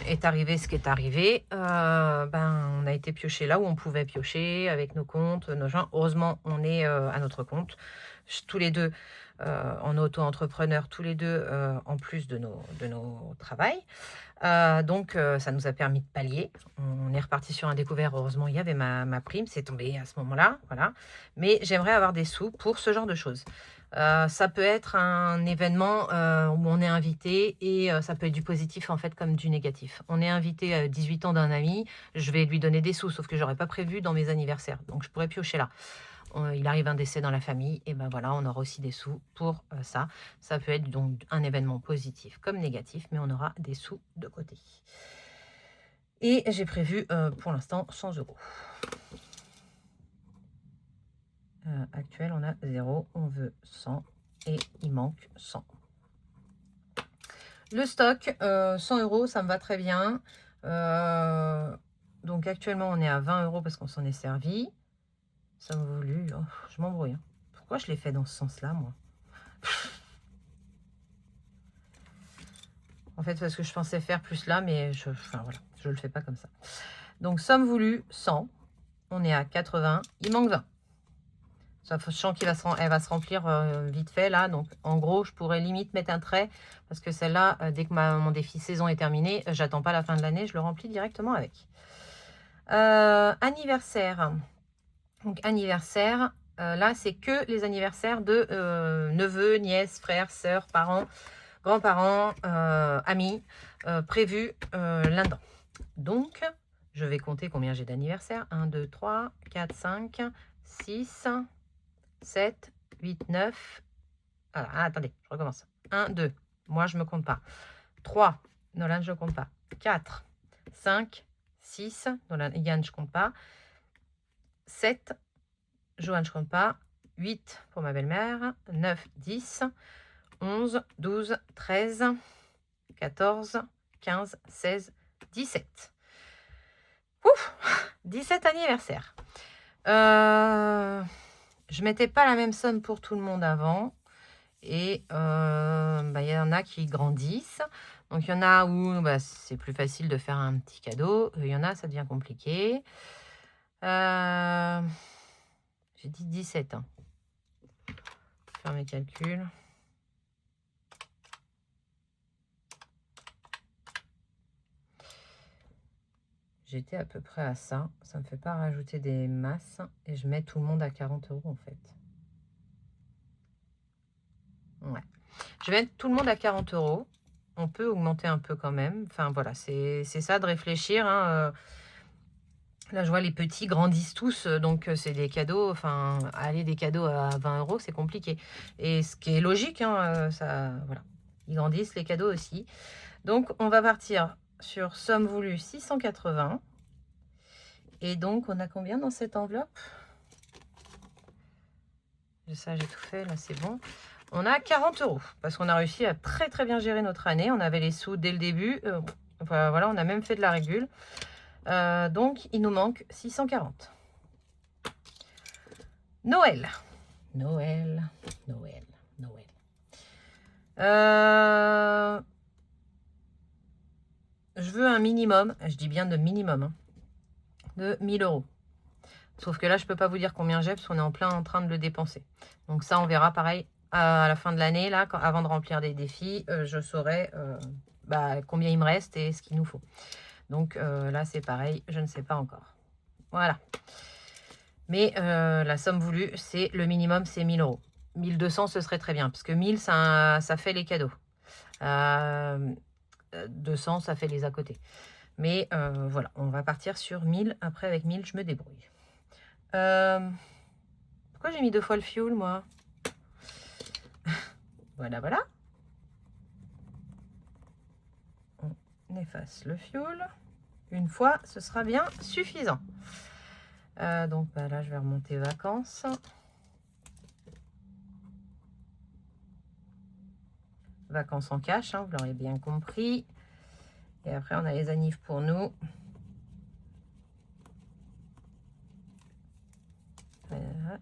est arrivé ce qui est arrivé. On a été pioché là où on pouvait piocher avec nos comptes, nos gens. Heureusement, on est à notre compte. Tous les deux en auto-entrepreneur, tous les deux en plus de nos travails. Donc, ça nous a permis de pallier. On est reparti sur un découvert. Heureusement, il y avait ma prime. C'est tombé à ce moment-là. Voilà. Mais j'aimerais avoir des sous pour ce genre de choses. Ça peut être un événement où on est invité et ça peut être du positif en fait comme du négatif. On est invité à 18 ans d'un ami. Je vais lui donner des sous, sauf que j'aurais pas prévu dans mes anniversaires. Donc, je pourrais piocher là. Il arrive un décès dans la famille, et voilà, on aura aussi des sous pour ça. Ça peut être donc un événement positif comme négatif, mais on aura des sous de côté. Et j'ai prévu pour l'instant 100 €. Actuel, on a 0, on veut 100 et il manque 100. Le stock, 100 €, ça me va très bien. Donc actuellement, on est à 20 € parce qu'on s'en est servi. Ça m'a voulu, oh, je m'embrouille. Hein. Pourquoi je l'ai fait dans ce sens-là, moi? En fait, parce que je pensais faire plus là, mais je le fais pas comme ça. Donc, somme voulue, 100. On est à 80. Il manque 20. Sachant qu'elle va se remplir vite fait, là. Donc, en gros, je pourrais limite mettre un trait. Parce que celle-là, dès que mon défi saison est terminé, j'attends pas la fin de l'année. Je le remplis directement avec. Anniversaire. Donc, anniversaire. Là, c'est que les anniversaires de neveux, nièces, frères, sœurs, parents, grands-parents, amis, prévus là-dedans. Donc, je vais compter combien j'ai d'anniversaires. 1, 2, 3, 4, 5, 6, 7, 8, 9. Alors, attendez, je recommence. 1, 2, moi je ne me compte pas. 3, Nolan, je ne compte pas. 4, 5, 6, Nolan, Yann, je ne compte pas. 7, Joanne, je ne compte pas. 8 pour ma belle-mère. 9, 10, 11, 12, 13, 14, 15, 16, 17. Ouf, 17 anniversaires. Je mettais pas la même somme pour tout le monde avant. Et il y en a qui grandissent. Donc, il y en a où c'est plus facile de faire un petit cadeau. Il y en a, ça devient compliqué. J'ai dit 17. Hein. faire mes calculs. J'étais à peu près à ça. Ça me fait pas rajouter des masses. Et je mets tout le monde à 40 € en fait. Ouais. Je vais mettre tout le monde à 40 €. On peut augmenter un peu quand même. Enfin voilà, c'est ça de réfléchir. Hein. Là, je vois les petits grandissent tous, donc c'est des cadeaux. Enfin, aller des cadeaux à 20 €, c'est compliqué. Et ce qui est logique, hein, ça, voilà. Ils grandissent, les cadeaux aussi. Donc, on va partir sur somme voulue 680. Et donc, on a combien dans cette enveloppe? Ça, j'ai tout fait, là, c'est bon. On a 40 €, parce qu'on a réussi à très très bien gérer notre année. On avait les sous dès le début. Voilà, on a même fait de la régule. Donc, il nous manque 640. Noël. Noël, Noël, Noël. Je veux un minimum, je dis bien de minimum, hein, de 1000 €. Sauf que là, je ne peux pas vous dire combien j'ai, parce qu'on est en plein en train de le dépenser. Donc ça, on verra pareil à la fin de l'année, là, avant de remplir des défis, je saurai combien il me reste et ce qu'il nous faut. Donc là, c'est pareil, je ne sais pas encore. Voilà. Mais la somme voulue, c'est le minimum, c'est 1000 €. 1200, ce serait très bien, parce que 1000, ça fait les cadeaux. 200, ça fait les à côté. Mais voilà, on va partir sur 1000. Après, avec 1000, je me débrouille. Pourquoi j'ai mis 2 fois le fioul, moi? Voilà, voilà. On efface le fioul. Une fois, ce sera bien suffisant. Donc là, je vais remonter vacances. Vacances en cash, hein, vous l'aurez bien compris. Et après, on a les annives pour nous. Voilà.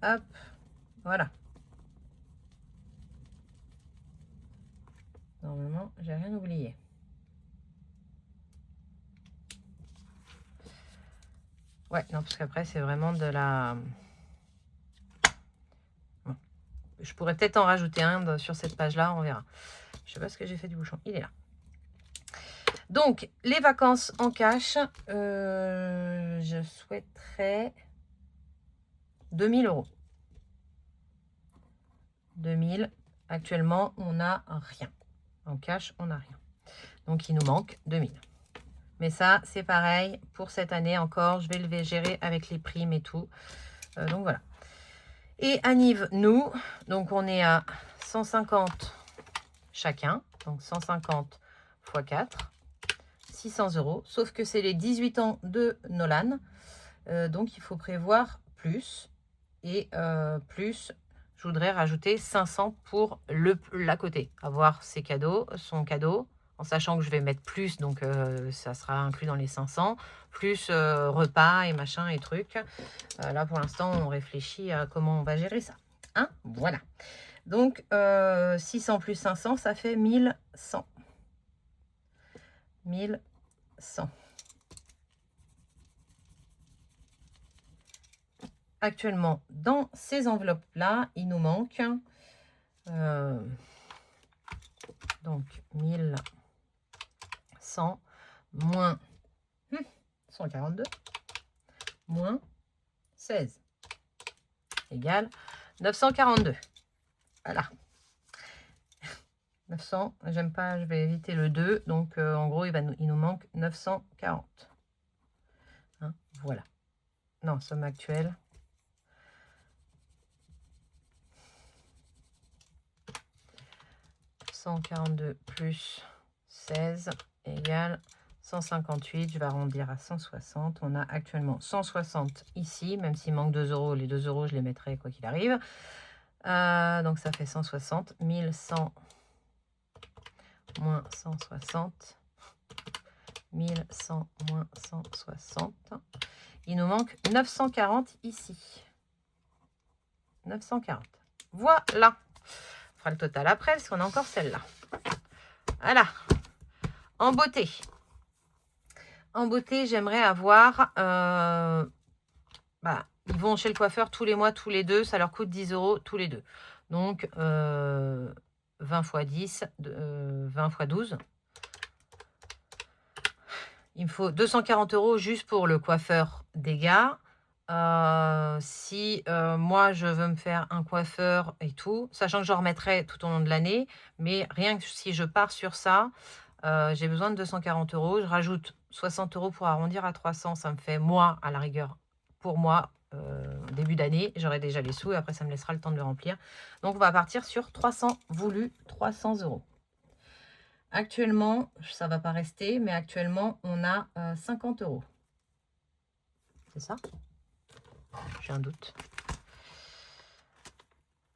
Hop, voilà. Normalement, j'ai rien oublié. Ouais, non, parce qu'après, c'est vraiment de la... Bon. Je pourrais peut-être en rajouter un sur cette page-là, on verra. Je sais pas ce que j'ai fait du bouchon. Il est là. Donc, les vacances en cash, je souhaiterais 2000 €. 2000. Actuellement, on n'a rien. En cash, on n'a rien. Donc, il nous manque 2000. Mais ça, c'est pareil. Pour cette année encore, je vais le gérer avec les primes et tout. Donc, voilà. Et Aniv, nous, donc on est à 150 chacun. Donc, 150 x 4. 600 €. Sauf que c'est les 18 ans de Nolan. Donc, il faut prévoir plus. Et plus, je voudrais rajouter 500 pour l'à côté. Avoir ses cadeaux, son cadeau, en sachant que je vais mettre plus, donc ça sera inclus dans les 500, plus repas et machin et trucs. Là, pour l'instant, on réfléchit à comment on va gérer ça. Hein, voilà. Donc, 600 plus 500, ça fait 1100. 1100. Actuellement, dans ces enveloppes-là, il nous manque donc 1100 moins 142 moins 16 égale 942. Voilà. 900, j'aime pas, je vais éviter le 2. Donc, en gros, il nous manque 940. Hein, voilà. Non, somme actuelle. 142 plus 16 égale 158. Je vais arrondir à 160. On a actuellement 160 ici, même s'il manque 2 €. Les 2 €, je les mettrai quoi qu'il arrive. Donc, ça fait 160. 1100 moins 160. 1100 moins 160. Il nous manque 940 ici. 940. Voilà. On fera le total après, parce qu'on a encore celle-là. Voilà. En beauté. En beauté, j'aimerais avoir bah, ils vont chez le coiffeur tous les mois, tous les deux. Ça leur coûte 10 € tous les deux. Donc, 20 fois 10, 20 fois 12. Il me faut 240 € juste pour le coiffeur des gars. Si moi, je veux me faire un coiffeur et tout, sachant que je remettrai tout au long de l'année, mais rien que si je pars sur ça, j'ai besoin de 240 €. Je rajoute 60 € pour arrondir à 300. Ça me fait, moi, à la rigueur, pour moi, début d'année, j'aurai déjà les sous et après, ça me laissera le temps de le remplir. Donc, on va partir sur 300 voulu, 300 €. Actuellement, ça ne va pas rester, mais actuellement, on a 50 €. C'est ça? J'ai un doute.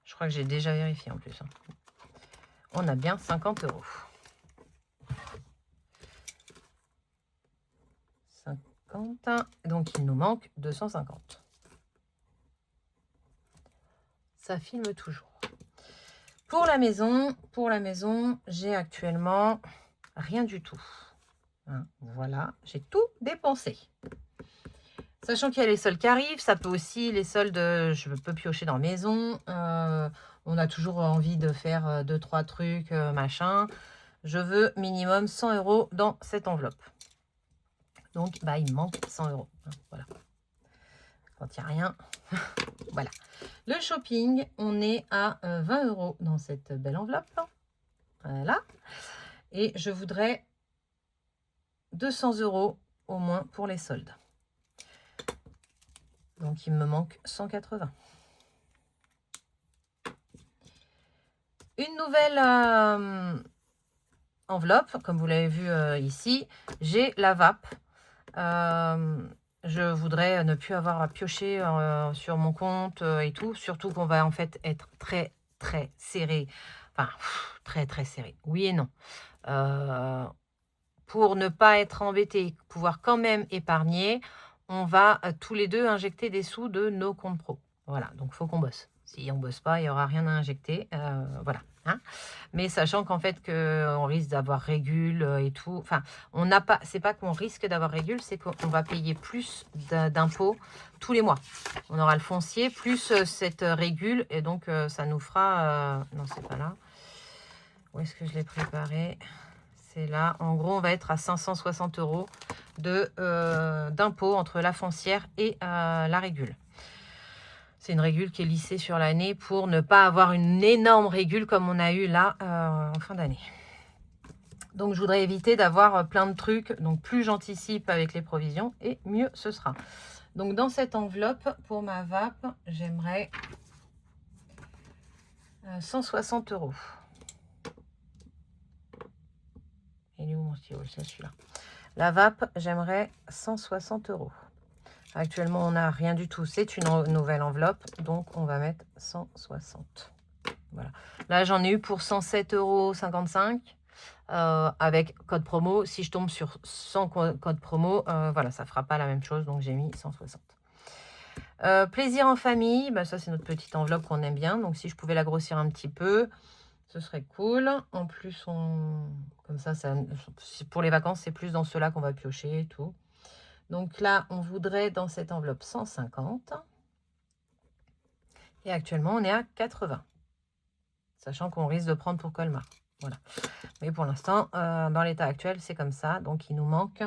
Je crois que j'ai déjà vérifié en plus. On a bien 50 €. 50. Donc, il nous manque 250. Ça filme toujours. Pour la maison, j'ai actuellement rien du tout. Hein, voilà, j'ai tout dépensé. Sachant qu'il y a les soldes qui arrivent, ça peut aussi, les soldes, je peux piocher dans maison. On a toujours envie de faire 2-3 trucs, machin. Je veux minimum 100 € dans cette enveloppe. Donc, bah, il me manque 100 €. Hein, voilà. Quand il n'y a rien, voilà. Le shopping, on est à 20 € dans cette belle enveloppe. Voilà. Et je voudrais 200 € au moins pour les soldes. Donc, il me manque 180. Une nouvelle enveloppe, comme vous l'avez vu ici, j'ai la vape. Je voudrais ne plus avoir à piocher sur mon compte et tout, surtout qu'on va en fait être très très serré, enfin très très serré, oui et non. Pour ne pas être embêté, pouvoir quand même épargner, on va tous les deux injecter des sous de nos comptes pro. Voilà, donc il faut qu'on bosse. Si on ne bosse pas, il n'y aura rien à injecter. Voilà. Hein. Mais sachant qu'en fait, on risque d'avoir régule et tout. Enfin, on n'a pas. C'est pas qu'on risque d'avoir régule, c'est qu'on va payer plus d'impôts tous les mois. On aura le foncier plus cette régule. Et donc, ça nous fera. Non, c'est pas là. Où est-ce que je l'ai préparé? C'est là. En gros, on va être à 560 € d'impôts entre la foncière et la régule. C'est une régule qui est lissée sur l'année pour ne pas avoir une énorme régule comme on a eu là en fin d'année. Donc, je voudrais éviter d'avoir plein de trucs. Donc, plus j'anticipe avec les provisions et mieux ce sera. Donc, dans cette enveloppe, pour ma vape, j'aimerais 160 €. Il est où mon stylo? C'est celui-là. La vape, j'aimerais 160 €. Actuellement, on n'a rien du tout. C'est une nouvelle enveloppe. Donc, on va mettre 160. Voilà. Là, j'en ai eu pour 107,55 € avec code promo. Si je tombe sur 100 code promo, voilà, ça ne fera pas la même chose. Donc, j'ai mis 160. Plaisir en famille. Bah, ça, c'est notre petite enveloppe qu'on aime bien. Donc, si je pouvais la grossir un petit peu, ce serait cool. En plus, comme ça, pour les vacances, c'est plus dans ceux-là qu'on va piocher et tout. Donc là, on voudrait dans cette enveloppe 150. Et actuellement, on est à 80. Sachant qu'on risque de prendre pour Colmar. Voilà. Mais pour l'instant, dans l'état actuel, c'est comme ça. Donc, il nous manque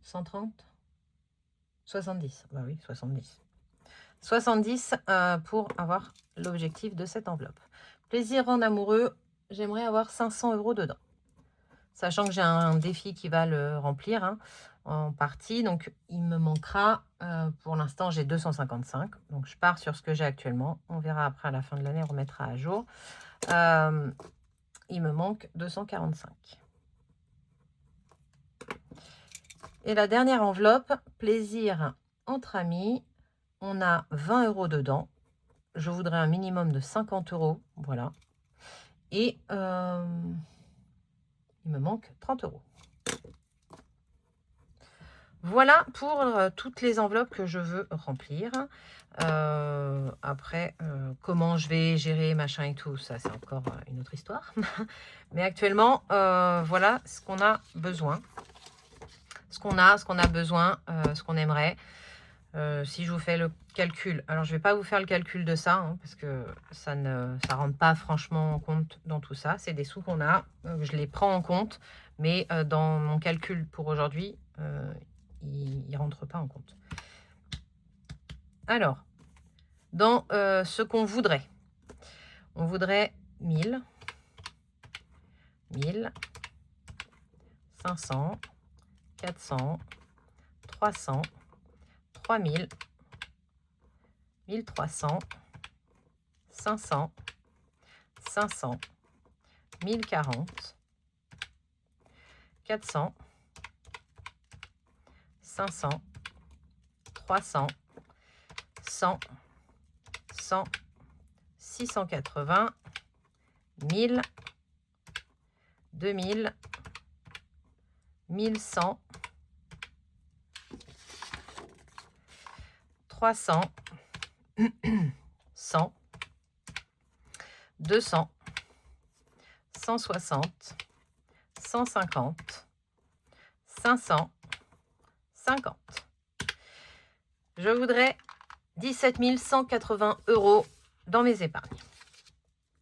130, 70. Bah oui, 70. 70 pour avoir l'objectif de cette enveloppe. Plaisir en amoureux, j'aimerais avoir 500 € dedans. Sachant que j'ai un défi qui va le remplir hein, en partie. Donc, il me manquera, pour l'instant, j'ai 255. Donc, je pars sur ce que j'ai actuellement. On verra après à la fin de l'année, on remettra à jour. Il me manque 245. Et la dernière enveloppe, plaisir entre amis. On a 20 € dedans. Je voudrais un minimum de 50 €. Voilà. Et il me manque 30 €. Voilà pour toutes les enveloppes que je veux remplir. Après, comment je vais gérer machin et tout, ça c'est encore une autre histoire. Mais actuellement, voilà ce qu'on a besoin. Ce qu'on a besoin, ce qu'on aimerait. Si je vous fais le calcul, alors je ne vais pas vous faire le calcul de ça, hein, parce que ça ne rentre pas franchement en compte dans tout ça. C'est des sous qu'on a, je les prends en compte, mais dans mon calcul pour aujourd'hui, ils ne rentrent pas en compte. Alors, dans ce qu'on voudrait, on voudrait 1000, 1000, 500, 400, 300, 3000, 1300, 500, 500, 1040, 400, 500, 300, 100, 100, 680, 1000, 2000, 1100, 300, 100, 200, 160, 150, 500, 50. Je voudrais 17 180 € dans mes épargnes.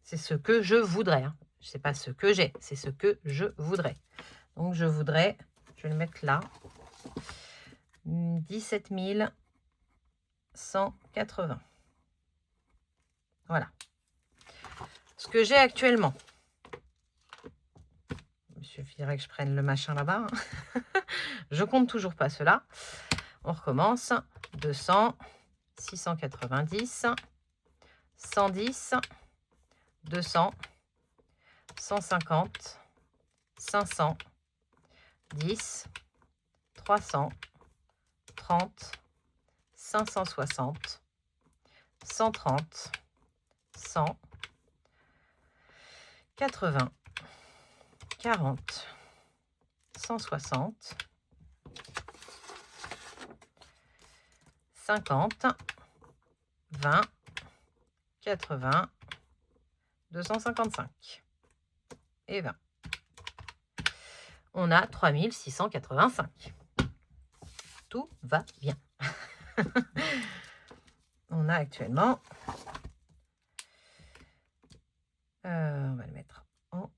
C'est ce que je voudrais. Hein. Ce n'est pas ce que j'ai, c'est ce que je voudrais. Donc je voudrais, je vais le mettre là, 17 180. Voilà. Ce que j'ai actuellement. Il suffirait que je prenne le machin là-bas. Hein. Je compte toujours pas cela. On recommence. 200, 690, 110, 200, 150, 500, 10, 300, 30, 560, 130, 100, 80, 40, 160, 50, 20, 80, 255 et 20. On a 3685. Tout va bien. On a actuellement, on va le mettre en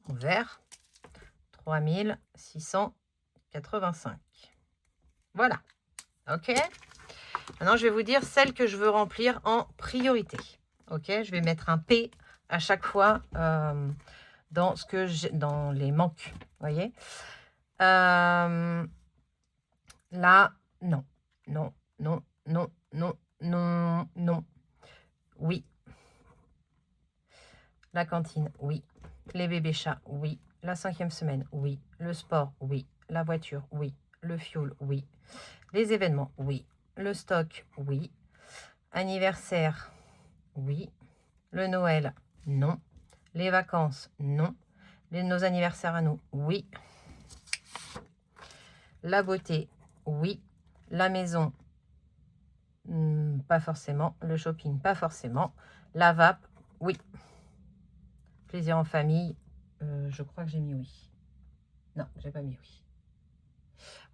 vert, 3685. Voilà. OK. Maintenant, je vais vous dire celle que je veux remplir en priorité. OK. Je vais mettre un P à chaque fois dans ce que j'ai, dans les manques. Vous voyez. Là, non. Non, non, non, non, non, non. Oui. La cantine, oui. Les bébés chats, oui. La 5e semaine, oui. Le sport, oui. La voiture, oui. Le fioul, oui. Les événements, oui. Le stock, oui. Anniversaire, oui. Le Noël, non. Les vacances, non. Nos anniversaires à nous, oui. La beauté, oui. La maison, pas forcément. Le shopping, pas forcément. La vape, oui. Plaisir en famille, je crois que j'ai mis oui. Non, j'ai pas mis oui.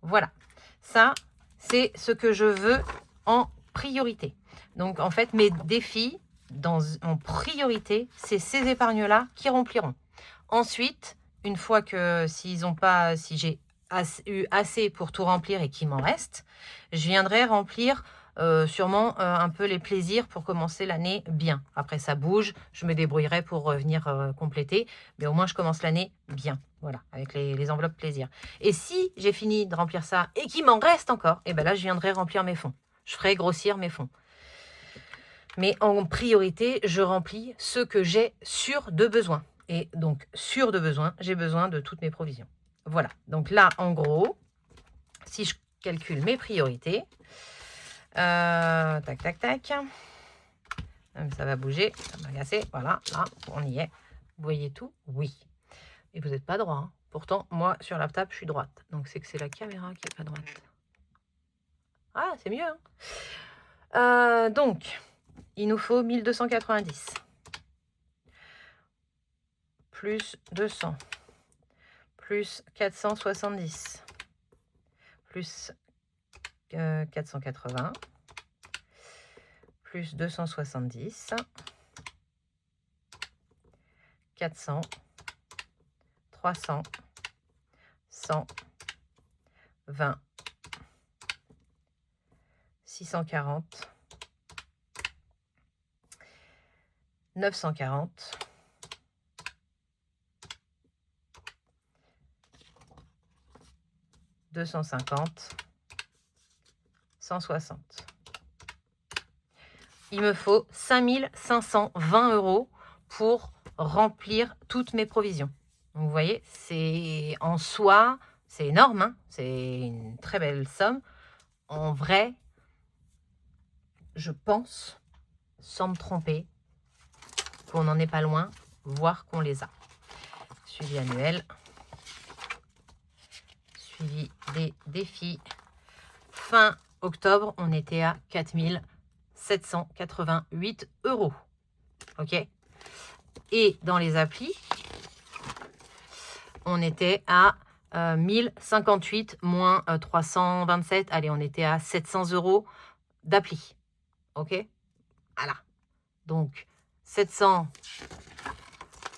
Voilà. Ça, c'est ce que je veux en priorité. Donc, en fait, mes défis en priorité, c'est ces épargnes-là qui rempliront. Ensuite, une fois que si j'ai eu assez pour tout remplir et qu'il m'en reste, je viendrai remplir sûrement un peu les plaisirs pour commencer l'année bien. Après, ça bouge, je me débrouillerai pour revenir compléter, mais au moins je commence l'année bien. Voilà, avec les enveloppes plaisir. Et si j'ai fini de remplir ça et qu'il m'en reste encore, et ben là, je viendrai remplir mes fonds. Je ferai grossir mes fonds. Mais en priorité, je remplis ce que j'ai sûr de besoin. Et donc, sûr de besoin, j'ai besoin de toutes mes provisions. Voilà. Donc là, en gros, si je calcule mes priorités, tac, tac, tac. Ça va bouger, ça m'a agacé. Voilà, là, on y est. Vous voyez tout? Oui. Et vous n'êtes pas droit. Hein. Pourtant, moi, sur la table, je suis droite. Donc, c'est que c'est la caméra qui n'est pas droite. Ah, c'est mieux. Hein. Donc, il nous faut 1290. Plus 200. Plus 470. Plus 480 plus 270, 400, 300, 100, 20, 640, 940, 250, 160. Il me faut 5 520 € pour remplir toutes mes provisions. Donc, vous voyez, c'est en soi, c'est énorme, hein, c'est une très belle somme. En vrai, je pense, sans me tromper, qu'on n'en est pas loin, voire qu'on les a. Suivi annuel, suivi des défis. Fin octobre, on était à 4 788 €. OK. Et dans les applis, on était à 1058 moins 327. Allez, on était à 700 € d'appli. OK. Voilà. Donc, 700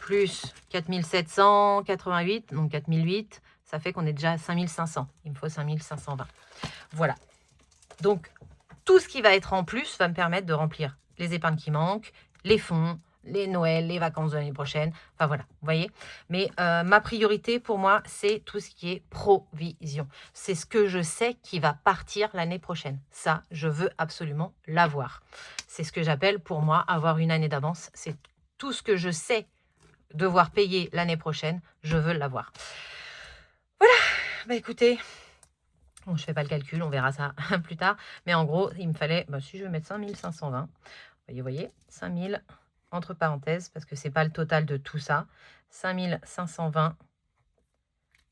plus 4788, donc 4008, ça fait qu'on est déjà à 5500. Il me faut 5520. Voilà. Donc, tout ce qui va être en plus va me permettre de remplir les épargnes qui manquent, les fonds, les Noëls, les vacances de l'année prochaine. Enfin, voilà, vous voyez. Mais ma priorité pour moi, c'est tout ce qui est provision. C'est ce que je sais qui va partir l'année prochaine. Ça, je veux absolument l'avoir. C'est ce que j'appelle pour moi avoir une année d'avance. C'est tout ce que je sais devoir payer l'année prochaine. Je veux l'avoir. Voilà. Bah écoutez... Bon, je ne fais pas le calcul, on verra ça plus tard. Mais en gros, il me fallait, si je vais mettre 5520, vous voyez, 5000 entre parenthèses, parce que ce n'est pas le total de tout ça. 5520.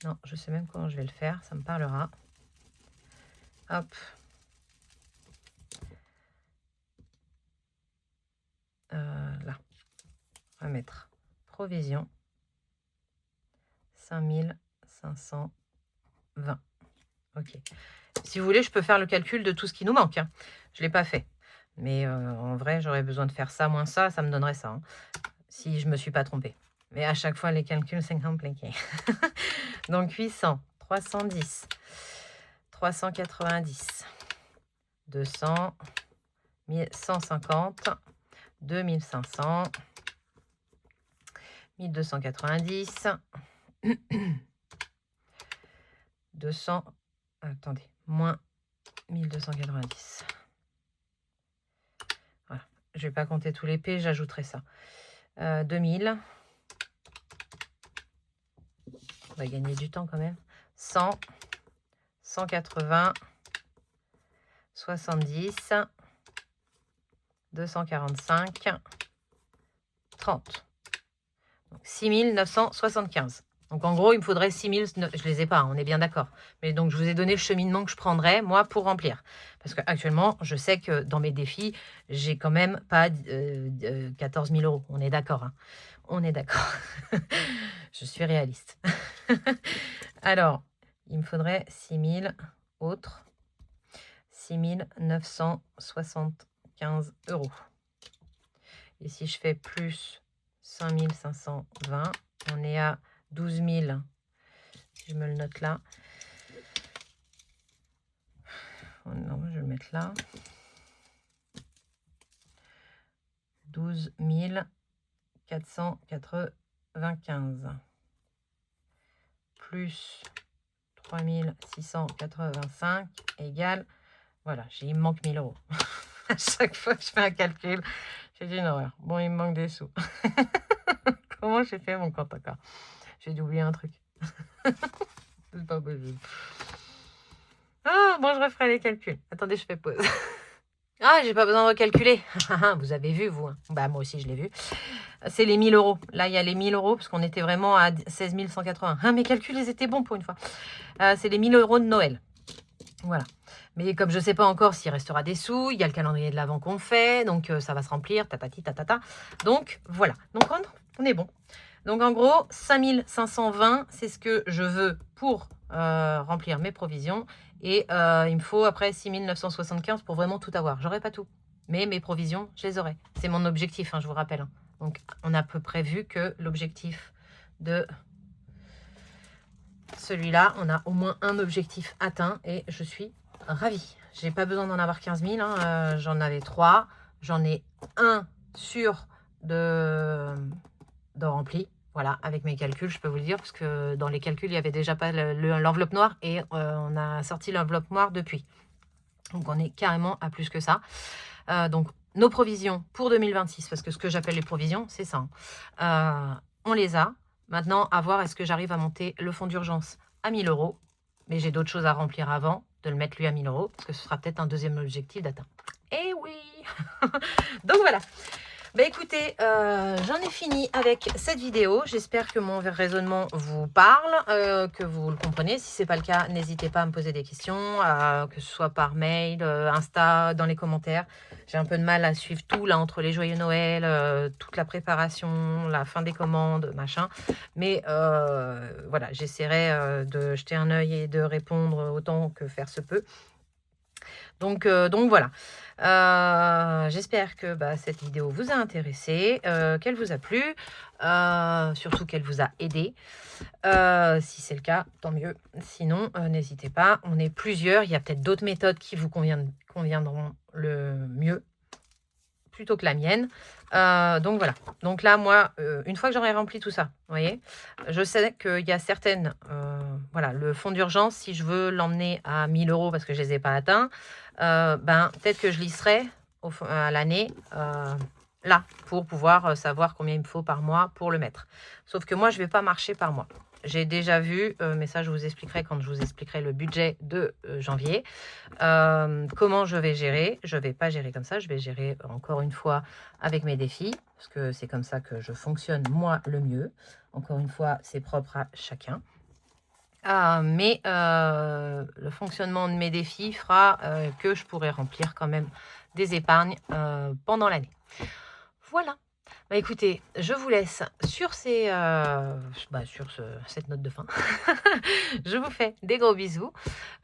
Non, je sais même comment je vais le faire, ça me parlera. Hop. Là. On va mettre provision. 5520. Ok. Si vous voulez, je peux faire le calcul de tout ce qui nous manque. Hein. Je ne l'ai pas fait. Mais en vrai, j'aurais besoin de faire ça moins ça, ça me donnerait ça. Hein, si je ne me suis pas trompée. Mais à chaque fois, les calculs, c'est compliqué. Donc 800, 310, 390, 200, 150, 2500, 1290, 200... Attendez, moins 1290. Voilà. Je ne vais pas compter tous les P, j'ajouterai ça. 2000. On va gagner du temps quand même. 100, 180, 70, 245, 30. Donc 6975. Donc en gros, il me faudrait 6000, je ne les ai pas, hein, on est bien d'accord. Mais donc je vous ai donné le cheminement que je prendrais, moi, pour remplir. Parce qu'actuellement, je sais que dans mes défis, j'ai quand même pas 14 000 €. On est d'accord. Hein. On est d'accord. Je suis réaliste. Alors, il me faudrait 6000 autres. 6975 €. Et si je fais plus 5520, on est à 12 000. Si je me le note là. Oh non, je vais le mettre là. 12 495. Plus 3 685 égale... Voilà, il me manque 1000 €. À chaque fois que je fais un calcul, c'est une horreur. Bon, il me manque des sous. Comment j'ai fait mon compte encore? J'ai dû oublier un truc. C'est pas possible. Ah, bon, je referai les calculs. Attendez, je fais pause. Ah, j'ai pas besoin de recalculer. Vous avez vu, vous. Hein. Bah, moi aussi, je l'ai vu. C'est les 1000 €. Là, il y a les 1000 € parce qu'on était vraiment à 16 180. Ah, mes calculs, ils étaient bons pour une fois. C'est les 1000 € de Noël. Voilà. Mais comme je ne sais pas encore s'il restera des sous, il y a le calendrier de l'Avent qu'on fait, donc ça va se remplir, tatati, tatata. Donc, voilà. Donc, on est bon. Donc, en gros, 5520, c'est ce que je veux pour remplir mes provisions. Et il me faut après 6 975 pour vraiment tout avoir. J'aurai pas tout. Mais mes provisions, je les aurai. C'est mon objectif, hein, je vous rappelle. Hein. Donc, on a à peu près vu que l'objectif de celui-là, on a au moins un objectif atteint et je suis ravie. J'ai pas besoin d'en avoir 15 000. Hein, j'en avais 3. J'en ai un sûr de rempli. Voilà, avec mes calculs, je peux vous le dire, parce que dans les calculs, il n'y avait déjà pas l'enveloppe noire et on a sorti l'enveloppe noire depuis. Donc, on est carrément à plus que ça. Donc, nos provisions pour 2026, parce que ce que j'appelle les provisions, c'est ça. Hein. On les a. Maintenant, à voir est-ce que j'arrive à monter le fonds d'urgence à 1 000 €. Mais j'ai d'autres choses à remplir avant de le mettre lui à 1 000 €, parce que ce sera peut-être un deuxième objectif d'atteindre. Eh oui. Donc voilà. Bah écoutez, j'en ai fini avec cette vidéo. J'espère que mon raisonnement vous parle, que vous le comprenez. Si ce n'est pas le cas, n'hésitez pas à me poser des questions, que ce soit par mail, Insta, dans les commentaires. J'ai un peu de mal à suivre tout là entre les joyeux Noël, toute la préparation, la fin des commandes, machin. Mais voilà, j'essaierai de jeter un œil et de répondre autant que faire se peut. Donc voilà. J'espère que cette vidéo vous a intéressé, qu'elle vous a plu, surtout qu'elle vous a aidé. Si c'est le cas, tant mieux. Sinon, n'hésitez pas. On est plusieurs. Il y a peut-être d'autres méthodes qui vous conviendront le mieux plutôt que la mienne. Donc voilà. Donc là, moi, une fois que j'aurai rempli tout ça, vous voyez, je sais qu'il y a certaines... voilà, le fonds d'urgence, si je veux l'emmener à 1 000 € parce que je ne les ai pas atteints, peut-être que je lisserai à l'année là pour pouvoir savoir combien il me faut par mois pour le mettre. Sauf que moi, je ne vais pas marcher par mois. J'ai déjà vu, mais ça je vous expliquerai quand je vous expliquerai le budget de janvier, comment je vais gérer. Je ne vais pas gérer comme ça, je vais gérer encore une fois avec mes défis, parce que c'est comme ça que je fonctionne moi le mieux. Encore une fois, c'est propre à chacun. Mais le fonctionnement de mes défis fera que je pourrai remplir quand même des épargnes pendant l'année. Voilà. Bah écoutez, je vous laisse sur cette note de fin. Je vous fais des gros bisous.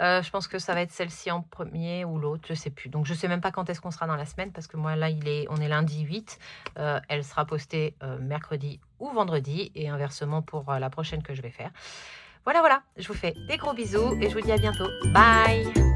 Je pense que ça va être celle-ci en premier ou l'autre, je sais plus. Donc je sais même pas quand est-ce qu'on sera dans la semaine parce que moi là on est lundi 8. Elle sera postée mercredi ou vendredi et inversement pour la prochaine que je vais faire. Voilà, je vous fais des gros bisous et je vous dis à bientôt. Bye!